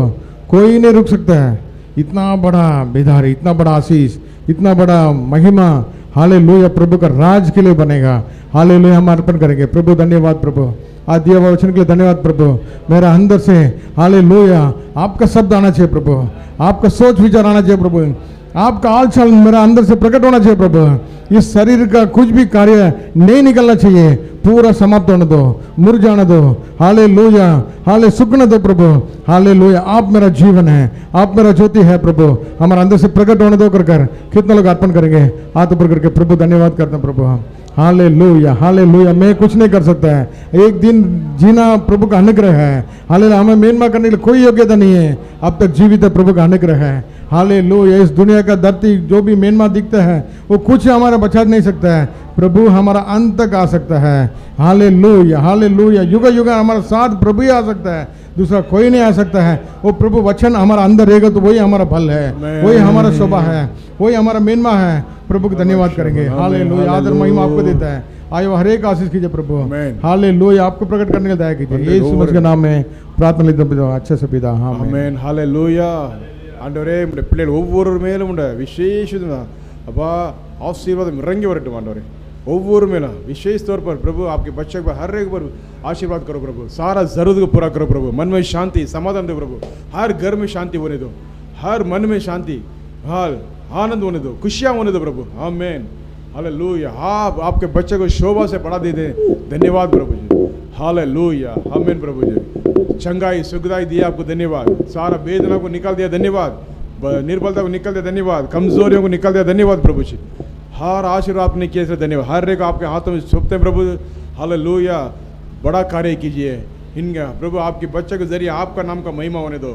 कोई नहीं रुक सकता है। इतना बड़ा बेदारी, इतना बड़ा आशीष, इतना बड़ा महिमा, हालेलुया, प्रभु का राज के लिए बनेगा। हालेलुया। हम अर्पण करेंगे। प्रभु धन्यवाद, प्रभु आज दिया हुआ वचन के लिए धन्यवाद प्रभु। मेरा अंदर से हालेलुया आपका शब्द आना चाहिए प्रभु, आपका सोच विचार आना चाहिए प्रभु, आपका हाल चाल मेरा अंदर से प्रकट होना चाहिए प्रभु। इस शरीर का कुछ भी कार्य नहीं निकलना चाहिए, पूरा समाप्त होने दो, मुर जाने दो। हालेलुया, हाले सुखने दो प्रभु। हालेलुया, आप मेरा जीवन है, आप मेरा ज्योति है प्रभु, हमारे अंदर से प्रकट होने दो कर कितने लोग अर्पण करेंगे हाथ ऊपर करके। प्रभु धन्यवाद करते हैं प्रभु। Hallelujah, hallelujah. मैं कुछ नहीं कर सकता है, एक दिन जीना प्रभु का अनुग्रह है। हालेलुया, हमें मेहमा करने के लिए कोई योग्यता नहीं है, अब तक जीवित है प्रभु का अनुग्रह है। हालेलुया। इस दुनिया का धरती जो भी मेहमा दिखता है वो कुछ हमारा बचा नहीं सकता है, प्रभु हमारा अंत तक आ सकता है। Hallelujah, hallelujah. युग युग हमारा साथ प्रभु ही आ सकता है, दूसरा कोई नहीं आ सकता है। वो प्रभु वचन हमारा अंदर रहेगा तो वही हमारा फल है, वही हमारा शोभा है, वही हमारा मेहमा है। प्रभु को धन्यवाद करेंगे। हालेलुया, आदर महिमा आपको देता है। आयो हर एक आशीष कीजिए प्रभु। हालेलुया, आपको प्रकट करने का दया कीजिए यीशु मसीह के नाम में प्रार्थना लेते हैं अच्छे से पिता। ஆமென். ஹalleluya. ஆண்டவரே உம்முடைய பிள்ளைகள் ஒவ்வொரு மேலும் உண்ட விசேஷமா அப்பா ஆசீர்வாதம் இறங்கி வரட்டும் ஆண்டவரே, ஒவ்வொரு மேலும் विशेष तौर पर प्रभु आपके बच्चे पर हर एक पर आशीर्वाद करो प्रभु, सारा जरूरत को पूरा करो प्रभु, मन में शांति समाधान दो प्रभु, हर घर में शांति होने दो, हर मन में शांति हाल आनंद होने दो, खुशियां होने दो प्रभु। आमीन, हालेलुया। आप आपके बच्चे को शोभा से बढ़ा दे दें, धन्यवाद प्रभु जी। हालेलुया, आमीन प्रभु जी। चंगाई सुखदाई दिया आपको धन्यवाद, सारा वेदना को निकाल दिया धन्यवाद, निर्बलता को निकाल दिया धन्यवाद, कमजोरियों को निकाल दिया धन्यवाद प्रभु जी। हर आशीर्वाद आपने किए से धन्यवाद, हर एक आपके हाथों में सौंपते हैं प्रभु। हालेलुया, बड़ा कार्य कीजिए इनका प्रभु, आपके बच्चे के जरिए आपका नाम का महिमा होने दो,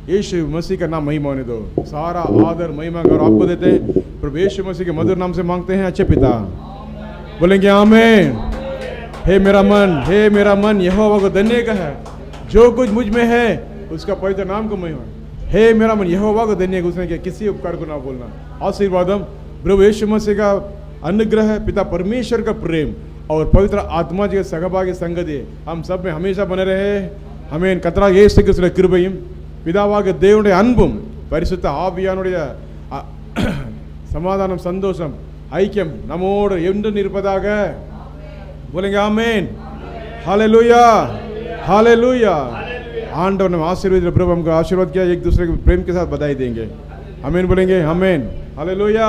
यीशु मसीह का नाम महिमा होने दो। सारा आदर महिमा गौरव आपको देते हैं प्रभु, यीशु मसीह के मधुर नाम से मांगते हैं अच्छे पिता। बोलेंगे आमीन। हे मेरा मन यहोवा को धन्य का है, जो कुछ मुझ में है उसका पवित्र नाम को महिमा। हे मेरा मन यहोवा को धन्य है, उसने किया किसी उपकार को ना बोलना। आशीर्वादम प्रभु यीशु मसीह का अनुग्रह, पिता परमेश्वर का प्रेम और पवित्र आत्मा जी का सहभागी संगति हम सब में हमेशा बने रहे। हमें कतरा यीशु क्रिस्തുவின் கிருபையும் பிதாவாகிய தேவனுடைய அன்பும் பரிசுத்த ஆவியானுடைய சமாதானம் சந்தோஷம் ஐக்கியம் நம்மோடு என்றும் இருப்பதாக। बोलेंगे आमीन। Hallelujah, hallelujah. आंडवर ने आशीर्वाद प्रभु हमको आशीर्वाद किया, एक दूसरे के प्रेम के साथ बधाई देंगे। आमीन बोलेंगे आमीन। हालेलुया।